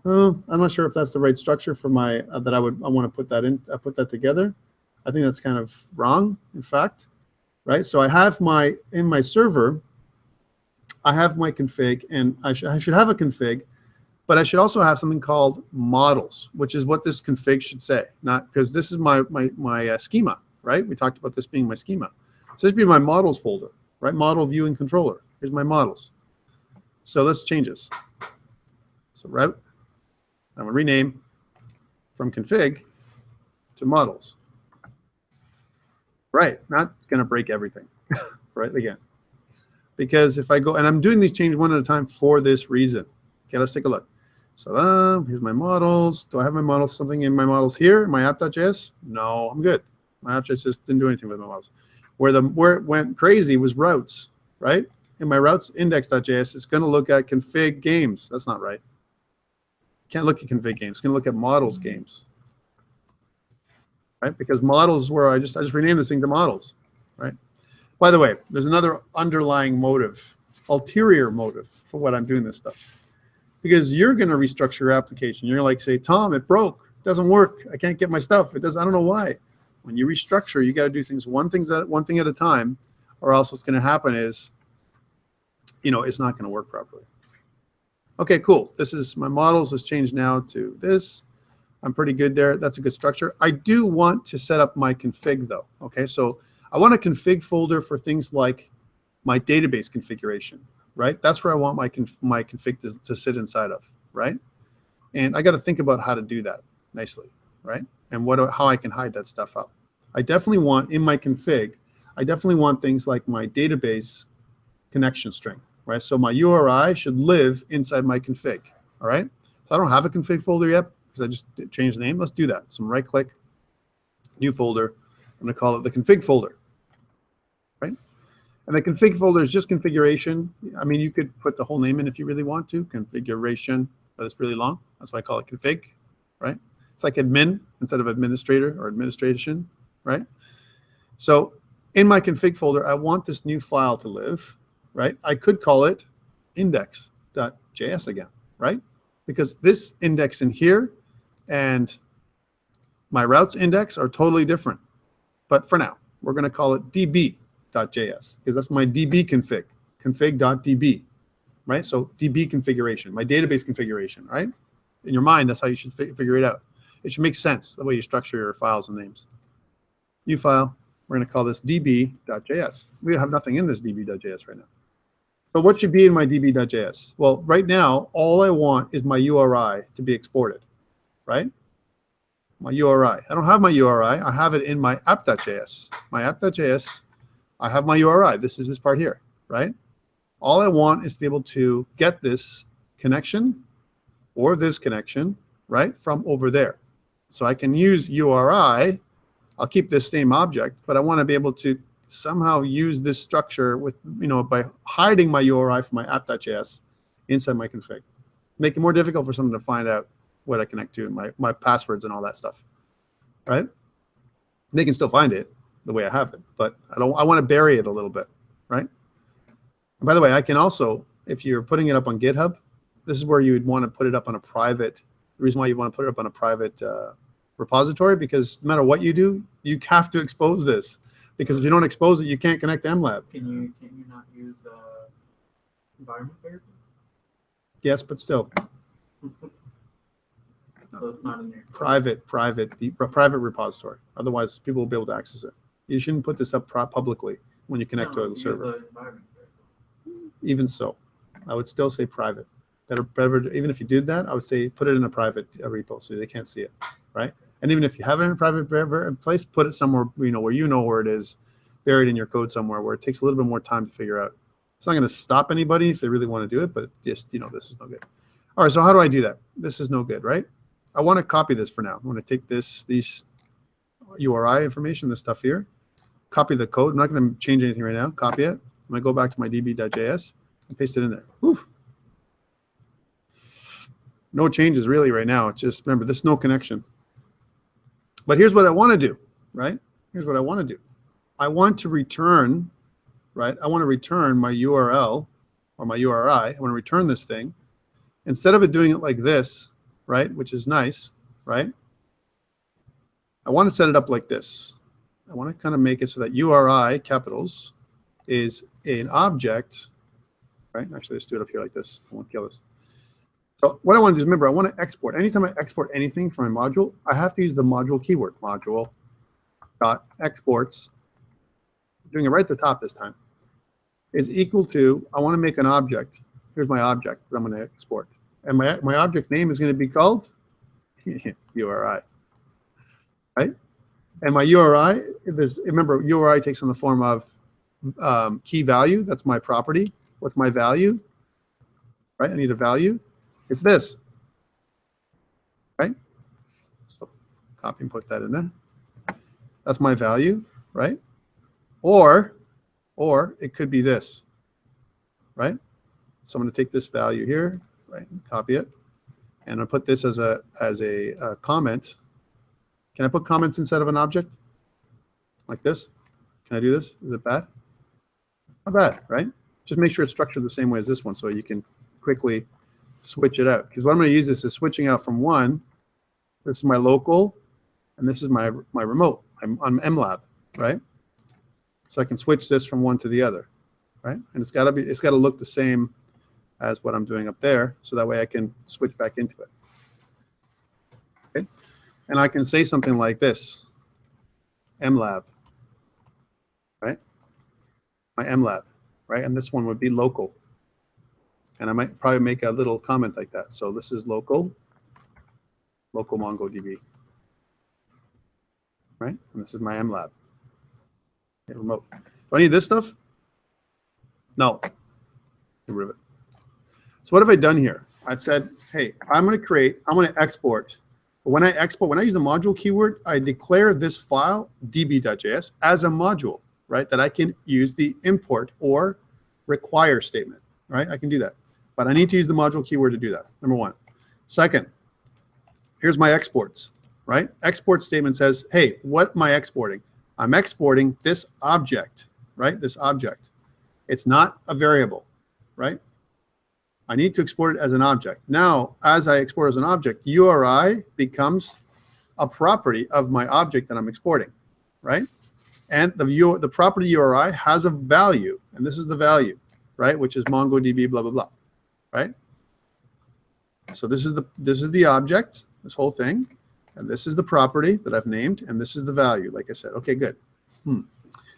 I'm not sure if that's the right structure for my that I want to put that in. Put that together. I think that's kind of wrong, in fact, right? So I have in my server, I have my config, and I should have a config, but I should also have something called models, which is what this config should say. Not because this is my schema, right? We talked about this being my schema. So this would be my models folder, right? Model, view, and controller. Here's my models. So let's change this. So route. I'm going to rename from config to models. Right, not going to break everything, right, again. Because if I go, and I'm doing these changes one at a time for this reason. Okay, let's take a look. So here's my models. Do I have my models, something in my models here, my app.js? No, I'm good. My app.js just didn't do anything with my models. Where it went crazy was routes, right? In my routes index.js, it's going to look at config games. That's not right. Can't look at config games. It's going to look at models games, right? Because models is where I just renamed this thing to models, right? By the way, there's another underlying motive, ulterior motive for what I'm doing this stuff. Because you're going to restructure your application. You're like, say, Tom, it broke. It doesn't work. I can't get my stuff. It does. I don't know why. When you restructure, you got to do things one thing at a time, or else what's going to happen is, it's not going to work properly. Okay, cool. This is my models has changed now to this. I'm pretty good there. That's a good structure. I do want to set up my config though. Okay, so I want a config folder for things like my database configuration, right? That's where I want my config to sit inside of, right? And I got to think about how to do that nicely, right? And how I can hide that stuff up. I definitely want in my config, I definitely want things like my database connection string, right? So my URI should live inside my config, all right? So I don't have a config folder yet because I just changed the name. Let's do that. So right click, new folder. I'm going to call it the config folder, right? And the config folder is just configuration. I mean, you could put the whole name in if you really want to, configuration, but it's really long. That's why I call it config, right? It's like admin instead of administrator or administration, right? So in my config folder, I want this new file to live, right? I could call it index.js again, right? Because this index in here and my routes index are totally different. But for now, we're going to call it db.js because that's my db config.db, right? So db configuration, my database configuration, right? In your mind, that's how you should figure it out. It should make sense the way you structure your files and names. New file, we're going to call this db.js. We have nothing in this db.js right now. So what should be in my db.js? Well, right now, all I want is my URI to be exported, right? My URI. I don't have my URI. I have it in my app.js. My app.js, I have my URI. This is this part here, right? All I want is to be able to get this connection or this connection, right, from over there. So I can use URI. I'll keep this same object, but I want to be able to somehow use this structure with, by hiding my URI from my app.js inside my config. Make it more difficult for someone to find out what I connect to, my passwords and all that stuff, right? They can still find it, the way I have it, but I want to bury it a little bit, right? And by the way, I can also, if you're putting it up on GitHub, this is where you would want to put it up on a private, the reason why you want to put it up on a private repository, because no matter what you do, you have to expose this, because if you don't expose it, you can't connect to MLab. Can you not use environment variables? Yes, but still. So it's not in there. Private repository. Otherwise, people will be able to access it. You shouldn't put this up publicly when you connect to a server. Environment variables. Even so, I would still say private. Better, even if you did that, I would say put it in a private repo so they can't see it, right? And even if you have it in a private place, put it somewhere where it is, buried in your code somewhere where it takes a little bit more time to figure out. It's not going to stop anybody if they really want to do it, but just, this is no good. All right, so how do I do that? This is no good, right? I want to copy this for now. I'm going to take these URI information, this stuff here, copy the code. I'm not going to change anything right now. Copy it. I'm going to go back to my db.js and paste it in there. Oof. No changes really right now. It's just, remember, there's no connection. But here's what I want to do, right? Here's what I want to do. I want to return, right? I want to return my URL or my URI. I want to return this thing. Instead of it doing it like this, right, which is nice, right? I want to set it up like this. I want to kind of make it so that URI, capitals, is an object, right? Actually, let's do it up here like this. I won't kill this. So what I want to do is, remember, I want to export. Anytime I export anything from a module, I have to use the module keyword, module.exports. Doing it right at the top this time, is equal to, I want to make an object. Here's my object that I'm going to export. And my object name is going to be called URI, right? And my URI, remember, URI takes on the form of key value. That's my property. What's my value, right? I need a value. It's this, right? So copy and put that in there. That's my value, right? Or it could be this, right? So I'm going to take this value here, right, and copy it, and I'll put this as a comment. Can I put comments inside of an object like this? Can I do this? Is it bad? Not bad, right? Just make sure it's structured the same way as this one so you can quickly switch it out. Because what I'm going to use this is switching out from one. This is my local, and this is my remote. I'm on MLab, right? So I can switch this from one to the other, right? And it's got to look the same as what I'm doing up there, so that way I can switch back into it. Okay, and I can say something like this: MLab, right? My MLab, right? And this one would be local. And I might probably make a little comment like that. So this is local MongoDB, right? And this is my MLab. Okay, remote. Do I need this stuff? No. Get rid of it. So what have I done here? I've said, hey, I'm going to export. But when I use the module keyword, I declare this file, db.js, as a module, right? That I can use the import or require statement, right? I can do that. But I need to use the module keyword to do that, number one. Second, here's my exports, right? Export statement says, hey, what am I exporting? I'm exporting this object, right? This object. It's not a variable, right? I need to export it as an object. Now, as I export as an object, URI becomes a property of my object that I'm exporting, right? And the property URI has a value, and this is the value, right? Which is MongoDB, blah, blah, blah, right? So this is the object, this whole thing, and this is the property that I've named, and this is the value, like I said. Okay, good.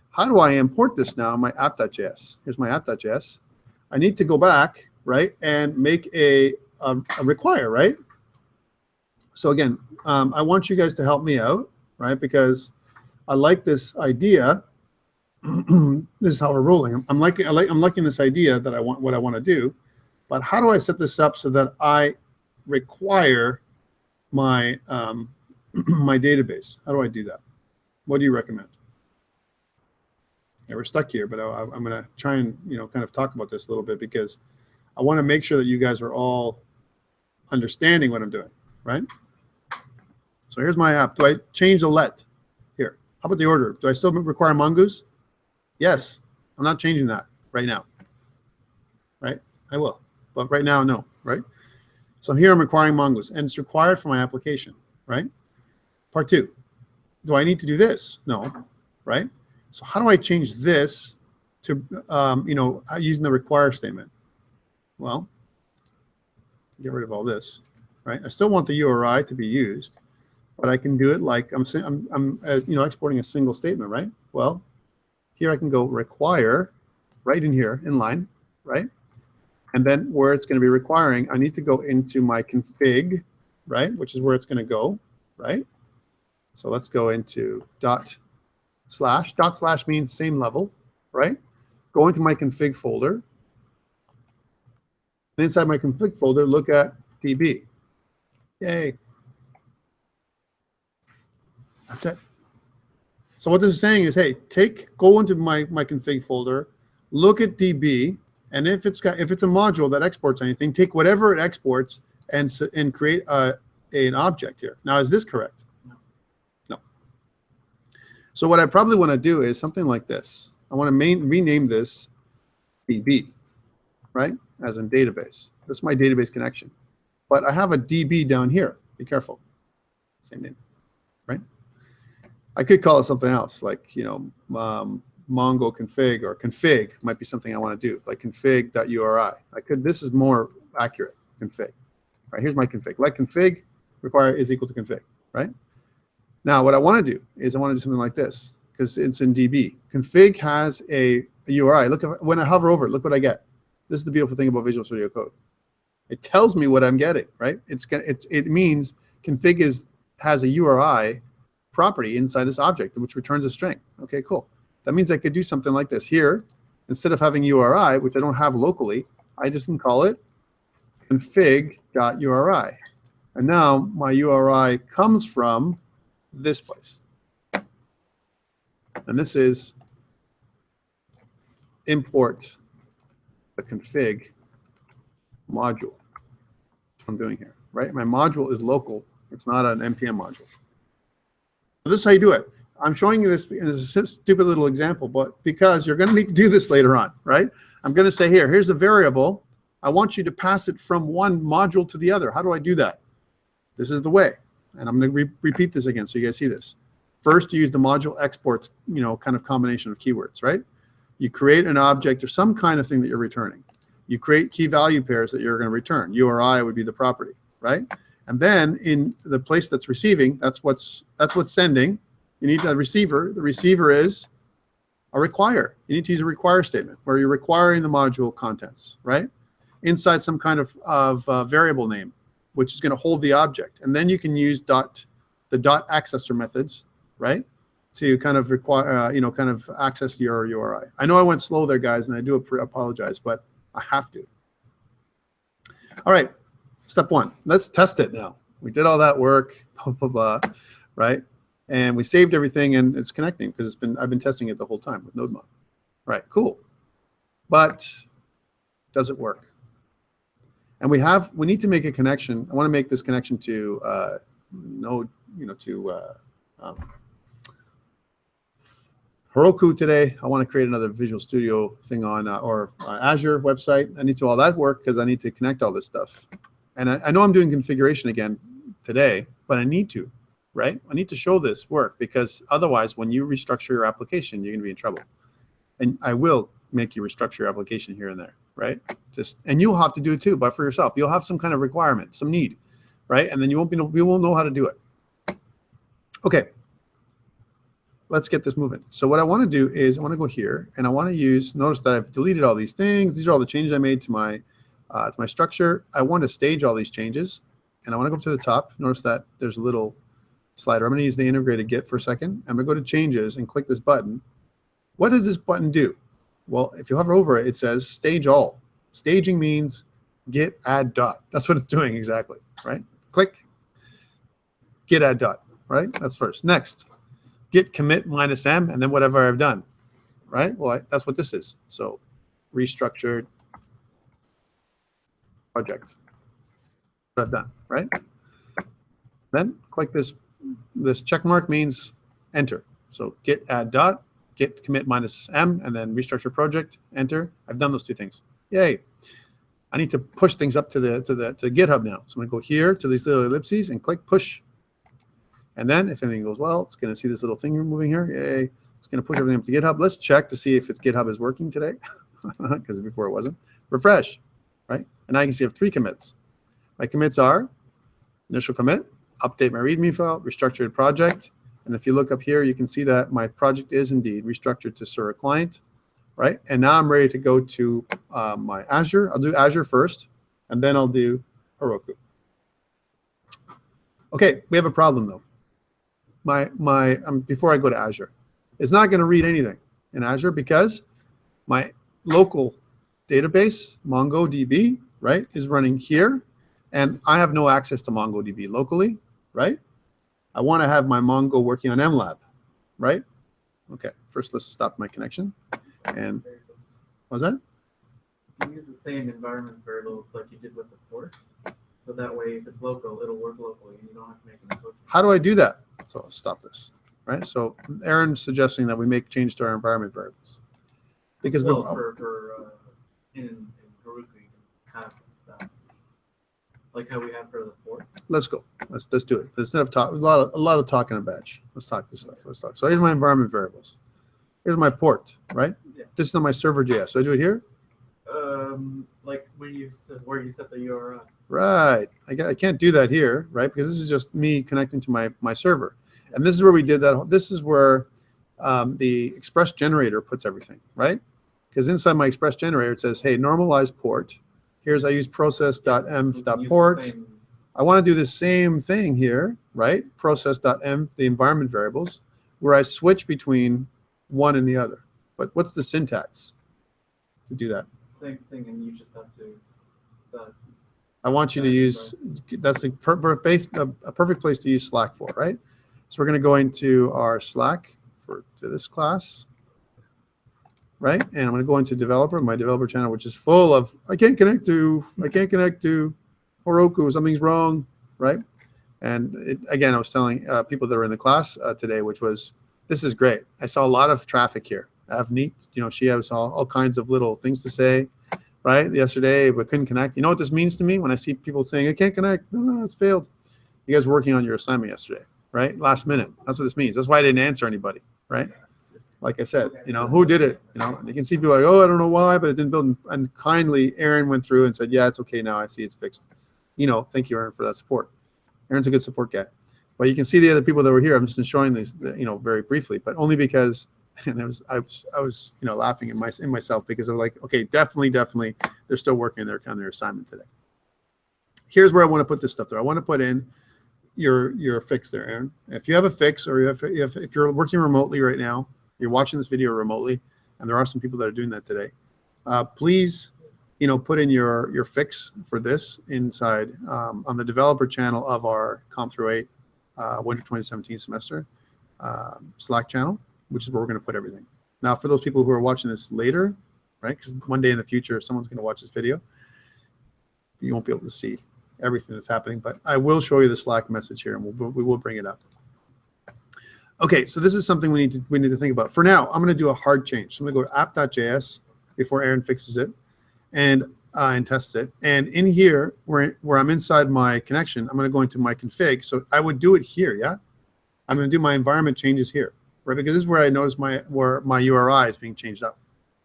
How do I import this now in my app.js? Here's my app.js. I need to go back, right, and make a require, right? So again, I want you guys to help me out, right, because I like this idea. This is how we're rolling. I'm liking this idea that what I want to do, but how do I set this up so that I require my my database? How do I do that? What do you recommend? Yeah, we're stuck here, but I'm going to try and kind of talk about this a little bit, because I want to make sure that you guys are all understanding what I'm doing, right? So here's my app. Do I change the let here? How about the order? Do I still require mongoose? Yes. I'm not changing that right now. Right? I will. But right now, no. Right? So here I'm requiring mongoose, and it's required for my application. Right? Part 2. Do I need to do this? No. Right? So how do I change this to, using the require statement? Well, get rid of all this. Right? I still want the URI to be used, but I can do it like I'm exporting a single statement, right? Well, here I can go require right in here in line, right? And then where it's going to be requiring, I need to go into my config, right? Which is where it's going to go, right? So let's go into dot slash. Dot slash means same level, right? Go into my config folder. And inside my config folder, look at DB. Yay. That's it. So what this is saying is, hey, go into my config folder, look at DB, and if it's a module that exports anything, take whatever it exports and create an object here. Now, is this correct? No. So what I probably want to do is something like this. I want to rename this DB, right? As in database. This is my database connection. But I have a DB down here. Be careful. Same name, right? I could call it something else, like, Mongo config, or config might be something I want to do, like config.uri. This is more accurate, config. All right, here's my config. Let config require is equal to config, right? Now, what I want to do is I want to do something like this, because it's in DB. Config has a URI. Look, when I hover over it, look what I get. This is the beautiful thing about Visual Studio Code. It tells me what I'm getting, right? It means config has a URI property inside this object, which returns a string. Okay, cool. That means I could do something like this here. Instead of having URI, which I don't have locally, I just can call it config.uri. And now my URI comes from this place. And this is import the config module. That's what I'm doing here, right? My module is local. It's not an NPM module. So this is how you do it. I'm showing you this as a stupid little example, but because you're going to need to do this later on, right? I'm going to say here's a variable. I want you to pass it from one module to the other. How do I do that? This is the way. And I'm going to repeat this again so you guys see this. First, you use the module exports, kind of combination of keywords, right? You create an object or some kind of thing that you're returning. You create key value pairs that you're going to return. URI would be the property, right? And then in the place that's receiving, that's what's sending. You need a receiver. The receiver is a require. You need to use a require statement where you're requiring the module contents, right? Inside some kind of variable name, which is going to hold the object. And then you can use the dot accessor methods, right? To kind of require, kind of access your URI. I know I went slow there, guys, and I do apologize, but I have to. All right, step 1. Let's test it now. We did all that work, blah, blah, blah, right? And we saved everything, and it's connecting because I've been testing it the whole time with NodeMod. Right, cool. But does it work? And we need to make a connection. I want to make this connection to Node, Heroku today. I want to create another Visual Studio thing on Azure website. I need to do all that work because I need to connect all this stuff. And I know I'm doing configuration again today, but I need to, right? I need to show this work because otherwise, when you restructure your application, you're going to be in trouble. And I will make you restructure your application here and there, right? And you'll have to do it too, but for yourself. You'll have some kind of requirement, some need, right? And then you won't know how to do it. Okay. Let's get this moving. So what I want to do is I want to go here and I want to notice that I've deleted all these things. These are all the changes I made to my structure. I want to stage all these changes and I want to go up to the top. Notice that there's a little slider. I'm going to use the integrated get for a second. I'm going to go to changes and click this button. What does this button do? Well, if you hover over it, it says stage all. Staging means get add dot. That's what it's doing exactly, right? Click, get add dot, right? That's first. Next. Git commit -m and then whatever I've done, right? Well, that's what this is. So restructured project. What I've done, right? Then click this check mark means enter. So git add dot, git commit minus m, and then restructure project, enter. I've done those two things. Yay. I need to push things up to GitHub now. So I'm going to go here to these little ellipses and click push. And then if everything goes well, it's going to see this little thing moving here. Yay. It's going to push everything up to GitHub. Let's check to see if its GitHub is working today, because before it wasn't. Refresh, right? And now you can see I have 3 commits. My commits are initial commit, update my README file, restructured project. And if you look up here, you can see that my project is indeed restructured to Sura client, right? And now I'm ready to go to my Azure. I'll do Azure first, and then I'll do Heroku. Okay, we have a problem though. Before I go to Azure, it's not going to read anything in Azure because my local database, MongoDB, right, is running here, and I have no access to MongoDB locally, right? I want to have my Mongo working on MLab, right? Okay, first let's stop my connection. And what was that? You use the same environment variables like you did with the port. So that way, if it's local, it'll work locally, and you don't have to make any switches. How do I do that? So I'll stop this, right? So Aaron's suggesting that we make change to our environment variables. Because well, in Heroku, you can have that, like how we have for the port. Let's go. Let's do it. Instead of talk, a lot of talking a batch. Let's talk this stuff. Let's talk. So here's my environment variables. Here's my port, right? Yeah. This is on my server.js. So I do it here. Like where you set the URI. Right. I can't do that here, right? Because this is just me connecting to my server. And this is where we did that. This is where the Express generator puts everything, right? Because inside my Express generator, it says, hey, normalize port. Here's, I use process.env.port. I want to do the same thing here, right? Process.env, the environment variables, where I switch between one and the other. But what's the syntax to do that? Same thing, and you just have to set. I want you to use, that's a perfect place to use Slack for, right? So we're going to go into our Slack to this class, right? And I'm going to go into developer, my developer channel, which is full of, I can't connect to Heroku, something's wrong, right? And again, I was telling people that were in the class today, which was, this is great. I saw a lot of traffic here. Avneet, she has all kinds of little things to say, right? Yesterday, but couldn't connect. You know what this means to me when I see people saying, I can't connect. No, it's failed. You guys were working on your assignment yesterday, right? Last minute. That's what this means. That's why I didn't answer anybody, right? Like I said, who did it? And you can see people like, oh, I don't know why, but it didn't build. And kindly, Aaron went through and said, yeah, it's okay now. I see it's fixed. Thank you, Aaron, for that support. Aaron's a good support guy. But you can see the other people that were here. I'm just showing these, very briefly, but only because, and I was laughing in myself because I'm like, okay, definitely, they're still working on their assignment today. Here's where I want to put this stuff there. I want to put in your fix there, Aaron. If you have a fix, or if you're working remotely right now, you're watching this video remotely, and there are some people that are doing that today, please, put in your fix for this inside on the developer channel of our COMP308 Winter 2017 semester Slack channel, which is where we're going to put everything. Now, for those people who are watching this later, right, because one day in the future, someone's going to watch this video, you won't be able to see everything that's happening, but I will show you the Slack message here, and we will bring it up. Okay, so this is something we need to think about. For now, I'm going to do a hard change. So I'm going to go to app.js before Aaron fixes it and tests it. And in here, where I'm inside my connection, I'm going to go into my config. So I would do it here, yeah? I'm going to do my environment changes here, right? Because this is where I notice where my URI is being changed up,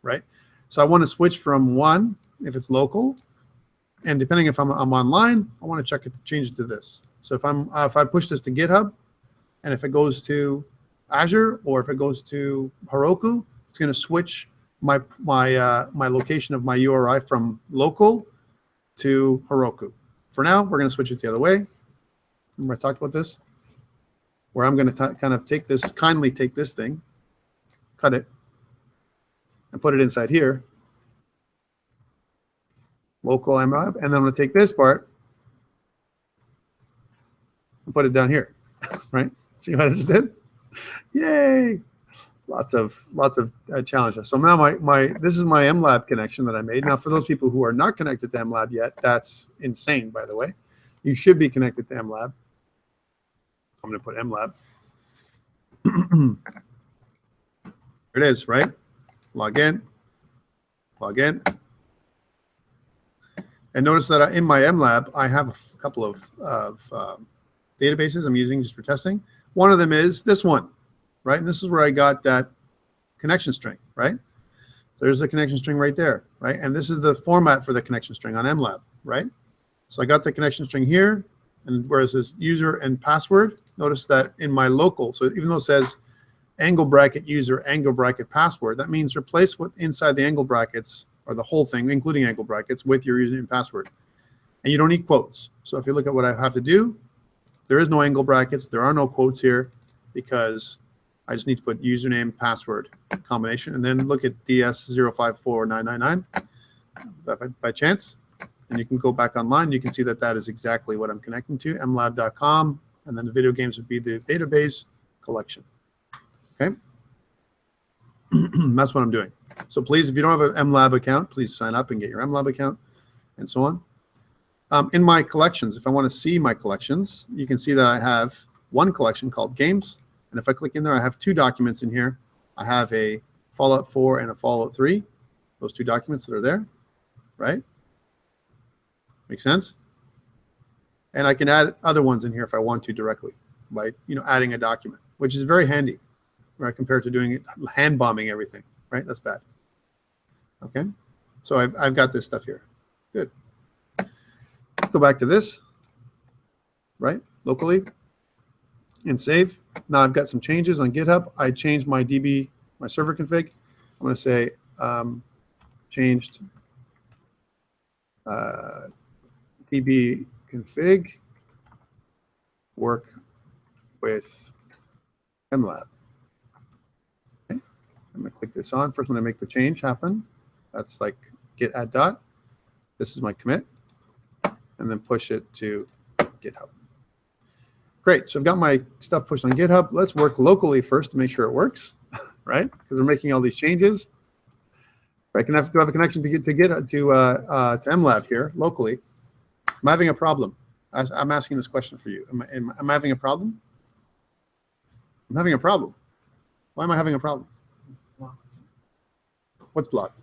right? So I want to switch from one, if it's local, and depending if I'm online, I want to change it to this. So if I push this to GitHub, and if it goes to Azure or if it goes to Heroku, it's going to switch my location of my URI from local to Heroku. For now, we're going to switch it the other way. Remember I talked about this? Where I'm going to kind of kindly take this thing, cut it, and put it inside here. Local MLab, and then I'm going to take this part and put it down here, right? See what I just did? Yay! Lots of challenges. So now this is my MLab connection that I made. Now, for those people who are not connected to MLab yet, that's insane, by the way. You should be connected to MLab. I'm going to put MLab. There it is, right? Log in, log in. And notice that in my MLab, I have a couple of databases I'm using just for testing. One of them is this one, right? And this is where I got that connection string, right? So there's a connection string right there, right? And this is the format for the connection string on MLab, right? So I got the connection string here, and where it says user and password, notice that in my local, so even though it says angle bracket user, angle bracket password, that means replace what inside the angle brackets, or the whole thing, including angle brackets, with your username and password. And you don't need quotes. So if you look at what I have to do, there is no angle brackets, there are no quotes here, because I just need to put username, password combination, and then look at DS054999 by chance, and you can go back online. You can see that that is exactly what I'm connecting to, mlab.com, and then the video games would be the database collection. Okay, that's what I'm doing. So please, if you don't have an MLab account, please sign up and get your MLab account, and so on. In my collections, if I want to see my collections, you can see that I have one collection called games. And if I click in there, I have two documents in here. I have a Fallout 4 and a Fallout 3, those two documents that are there, right? Make sense? And I can add other ones in here if I want to directly by adding a document, which is very handy, right? Compared to doing it, hand bombing everything, right? That's bad. Okay, so I've got this stuff here. Good. Go back to this, right? Locally. And save. Now I've got some changes on GitHub. I changed my DB, my server config. I'm going to say changed DB config work with MLab. Okay. I'm going to click this on. First, I'm going to make the change happen. That's like git add dot. This is my commit, and then push it to GitHub. Great, so I've got my stuff pushed on GitHub. Let's work locally first to make sure it works, right? Because we're making all these changes. I can have to have a connection to MLab here locally. I'm having a problem. I'm asking this question for you. Am I having a problem? I'm having a problem. Why am I having a problem? What's blocked?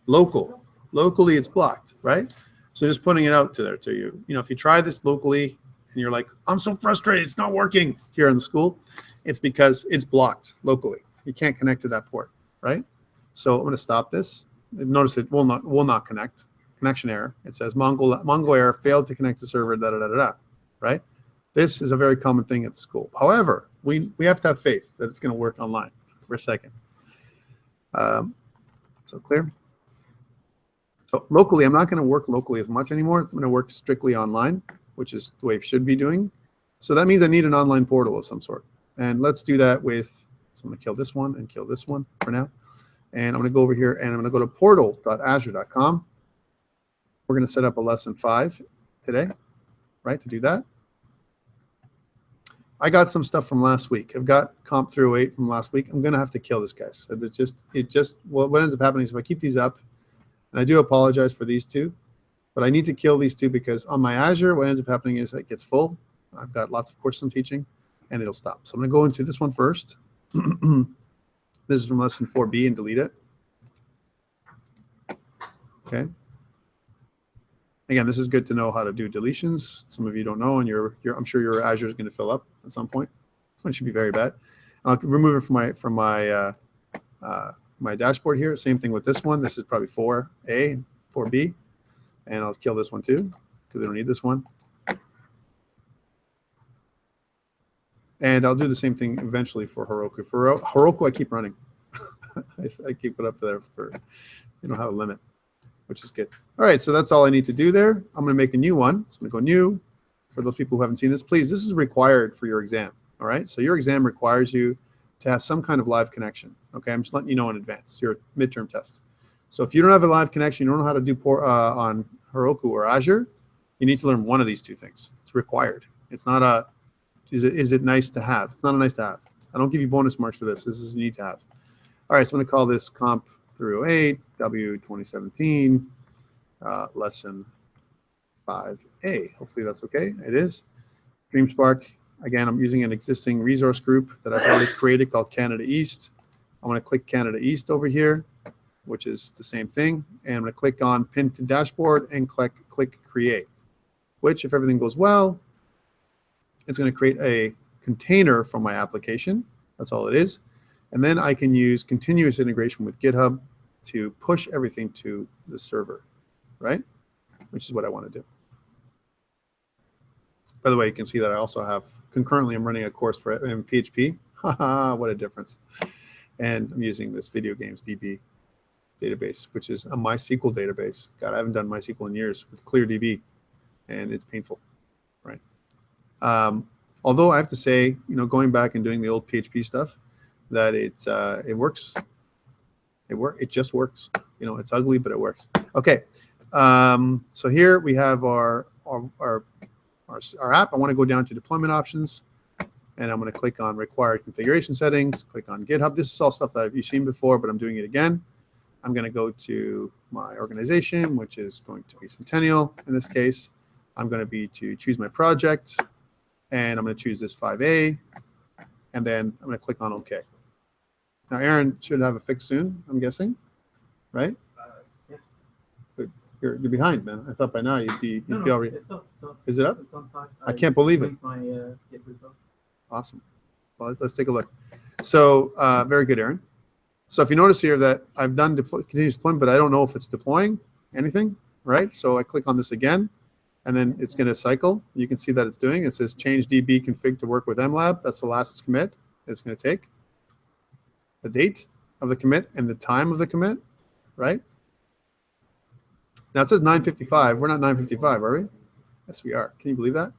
Local. Locally, it's blocked, right? So just putting it out to you. If you try this locally, and you're like, I'm so frustrated, it's not working here in the school, it's because it's blocked locally. You can't connect to that port, right? So I'm going to stop this. Notice it will not connect. Connection error. It says Mongo error, failed to connect to server, right? This is a very common thing at school. However, we have to have faith that it's going to work online for a second. So clear? So locally, I'm not going to work locally as much anymore. I'm going to work strictly online, which is the way it should be doing. So that means I need an online portal of some sort. And let's do that with, so I'm going to kill this one and kill this one for now. And I'm going to go over here and I'm going to go to portal.azure.com. We're going to set up a lesson 5 today, right, to do that. I got some stuff from last week. I've got COMP308 from last week. I'm going to have to kill this guy. So what ends up happening is if I keep these up, and I do apologize for these two, but I need to kill these two because on my Azure, what ends up happening is it gets full. I've got lots of courses I'm teaching, and it'll stop. So I'm going to go into this one first. This is from lesson 4B and delete it. Okay. Again, this is good to know how to do deletions. Some of you don't know, and I'm sure your Azure is going to fill up at some point. It should be very bad. I'll remove it from my dashboard here. Same thing with this one. This is probably 4A, 4B. And I'll kill this one too, because we don't need this one. And I'll do the same thing eventually for Heroku. For Heroku, I keep running. I keep it up there for, have a limit, which is good. All right, so that's all I need to do there. I'm going to make a new one. So I'm going to go new. For those people who haven't seen this, please, this is required for your exam. All right, so your exam requires you to have some kind of live connection. Okay, I'm just letting you know in advance, your midterm test. So if you don't have a live connection, you don't know how to do on Heroku or Azure, you need to learn one of these two things. It's required. It's not a, is it nice to have? It's not a nice to have. I don't give you bonus marks for this. This is a need to have. All right, so I'm going to call this COMP308, W2017, lesson 5A. Hopefully that's okay. It is. DreamSpark Again, I'm using an existing resource group that I've already created called Canada East. I'm going to click Canada East over here, which is the same thing. And I'm going to click on Pin to Dashboard and click Create, which, if everything goes well, it's going to create a container for my application. That's all it is. And then I can use continuous integration with GitHub to push everything to the server, right? Which is what I want to do. By the way, you can see that I also have, concurrently, I'm running a course for in PHP. Haha, what a difference. And I'm using this video games DB database, which is a MySQL database. God, I haven't done MySQL in years with ClearDB, and it's painful, right? Although I have to say, going back and doing the old PHP stuff, that it works. It just works. It's ugly, but it works. Okay, so here we have our app. I want to go down to deployment options, and I'm going to click on required configuration settings, click on GitHub. This is all stuff that you've seen before, but I'm doing it again. I'm going to go to my organization, which is going to be Centennial in this case. I'm going to choose my project, and I'm going to choose this 5A, and then I'm going to click on OK. Now, Aaron should have a fix soon, I'm guessing, right? Yeah. But you're behind, man. I thought by now you'd be already. It's up. It's up. Is it up? It's on site. I can't believe it. My Git repo. Awesome. Well, let's take a look. So very good, Aaron. So if you notice here that I've done continuous deployment, but I don't know if it's deploying anything, right? So I click on this again, and then it's going to cycle. You can see that it's doing. It says change DB config to work with MLab. That's the last commit it's going to take. The date of the commit and the time of the commit, right? Now it says 9:55. We're not 9:55, are we? Yes, we are. Can you believe that?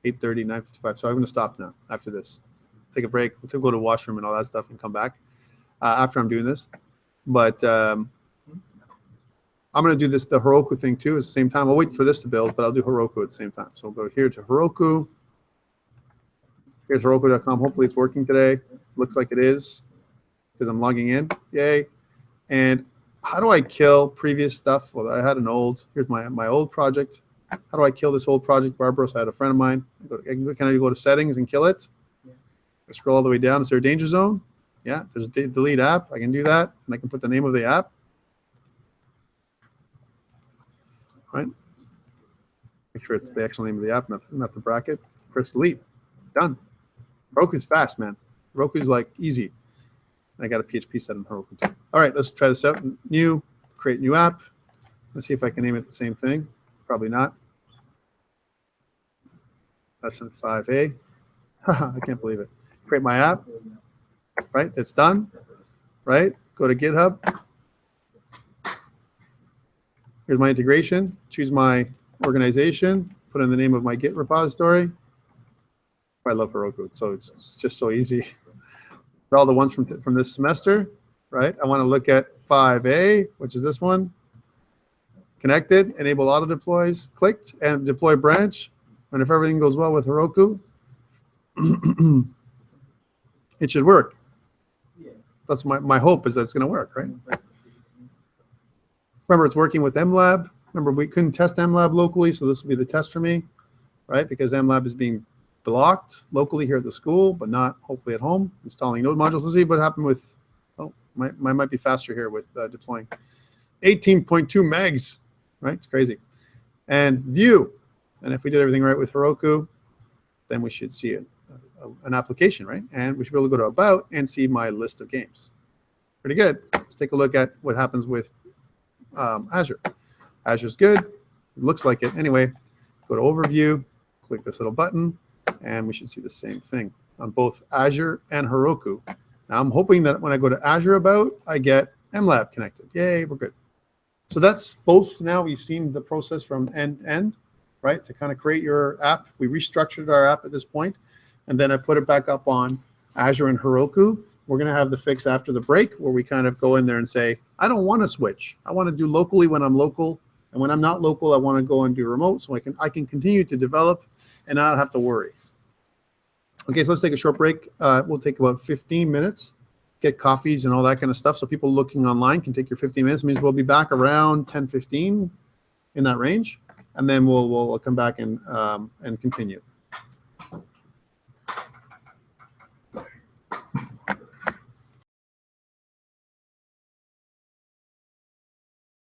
8:30, 9:55. So I'm going to stop now after this. Take a break. We'll go to the washroom and all that stuff and come back after I'm doing this. But I'm going to do the Heroku thing too at the same time. I'll wait for this to build, but I'll do Heroku at the same time. So we'll go here to Heroku. Here's Heroku.com. Hopefully it's working today. Looks like it is because I'm logging in. Yay. And how do I kill previous stuff? Well, I had an old, here's my old project. How do I kill this old project, Barbaros? I had a friend of mine. Can I go to settings and kill it? Yeah. I scroll all the way down. Is there a danger zone? Yeah, there's a delete app. I can do that. And I can put the name of the app. Right? Make sure it's the actual name of the app, not the bracket. Press delete. Done. Heroku's fast, man. Heroku's like easy. I got a PHP set in Heroku too. All right, let's try this out. New, create new app. Let's see if I can name it the same thing. Probably not. That's in 5A. I can't believe it. Create my app. Right, that's done. Right, go to GitHub. Here's my integration. Choose my organization. Put in the name of my Git repository. I love Heroku, so it's just so easy. All the ones from this semester, right? I want to look at 5A, which is this one. Connected, enable auto deploys, clicked, and deploy branch. And if everything goes well with Heroku, it should work. That's my hope, is that it's going to work, right? Remember, it's working with MLab. Remember, we couldn't test MLab locally, so this will be the test for me, right? Because MLab is being blocked locally here at the school, but not hopefully at home. Installing node modules. Let's see what happened with, might be faster here with deploying. 18.2 megs, right? It's crazy. And view. And if we did everything right with Heroku, then we should see an application, right? And we should be able to go to About and see my list of games. Pretty good. Let's take a look at what happens with Azure. Azure's good. It looks like it. Anyway, go to Overview, click this little button, and we should see the same thing on both Azure and Heroku. Now, I'm hoping that when I go to Azure About, I get MLab connected. Yay, we're good. So that's both. Now we've seen the process from end to end, right? To kind of create your app. We restructured our app at this point, and then I put it back up on Azure and Heroku. We're going to have the fix after the break where we kind of go in there and say, I don't want to switch. I want to do locally when I'm local. And when I'm not local, I want to go and do remote so I can continue to develop and not have to worry. Okay, so let's take a short break. We'll take about 15 minutes, get coffees and all that kind of stuff. So people looking online can take your 15 minutes. It means we'll be back around 10:15 in that range. And then we'll come back and continue.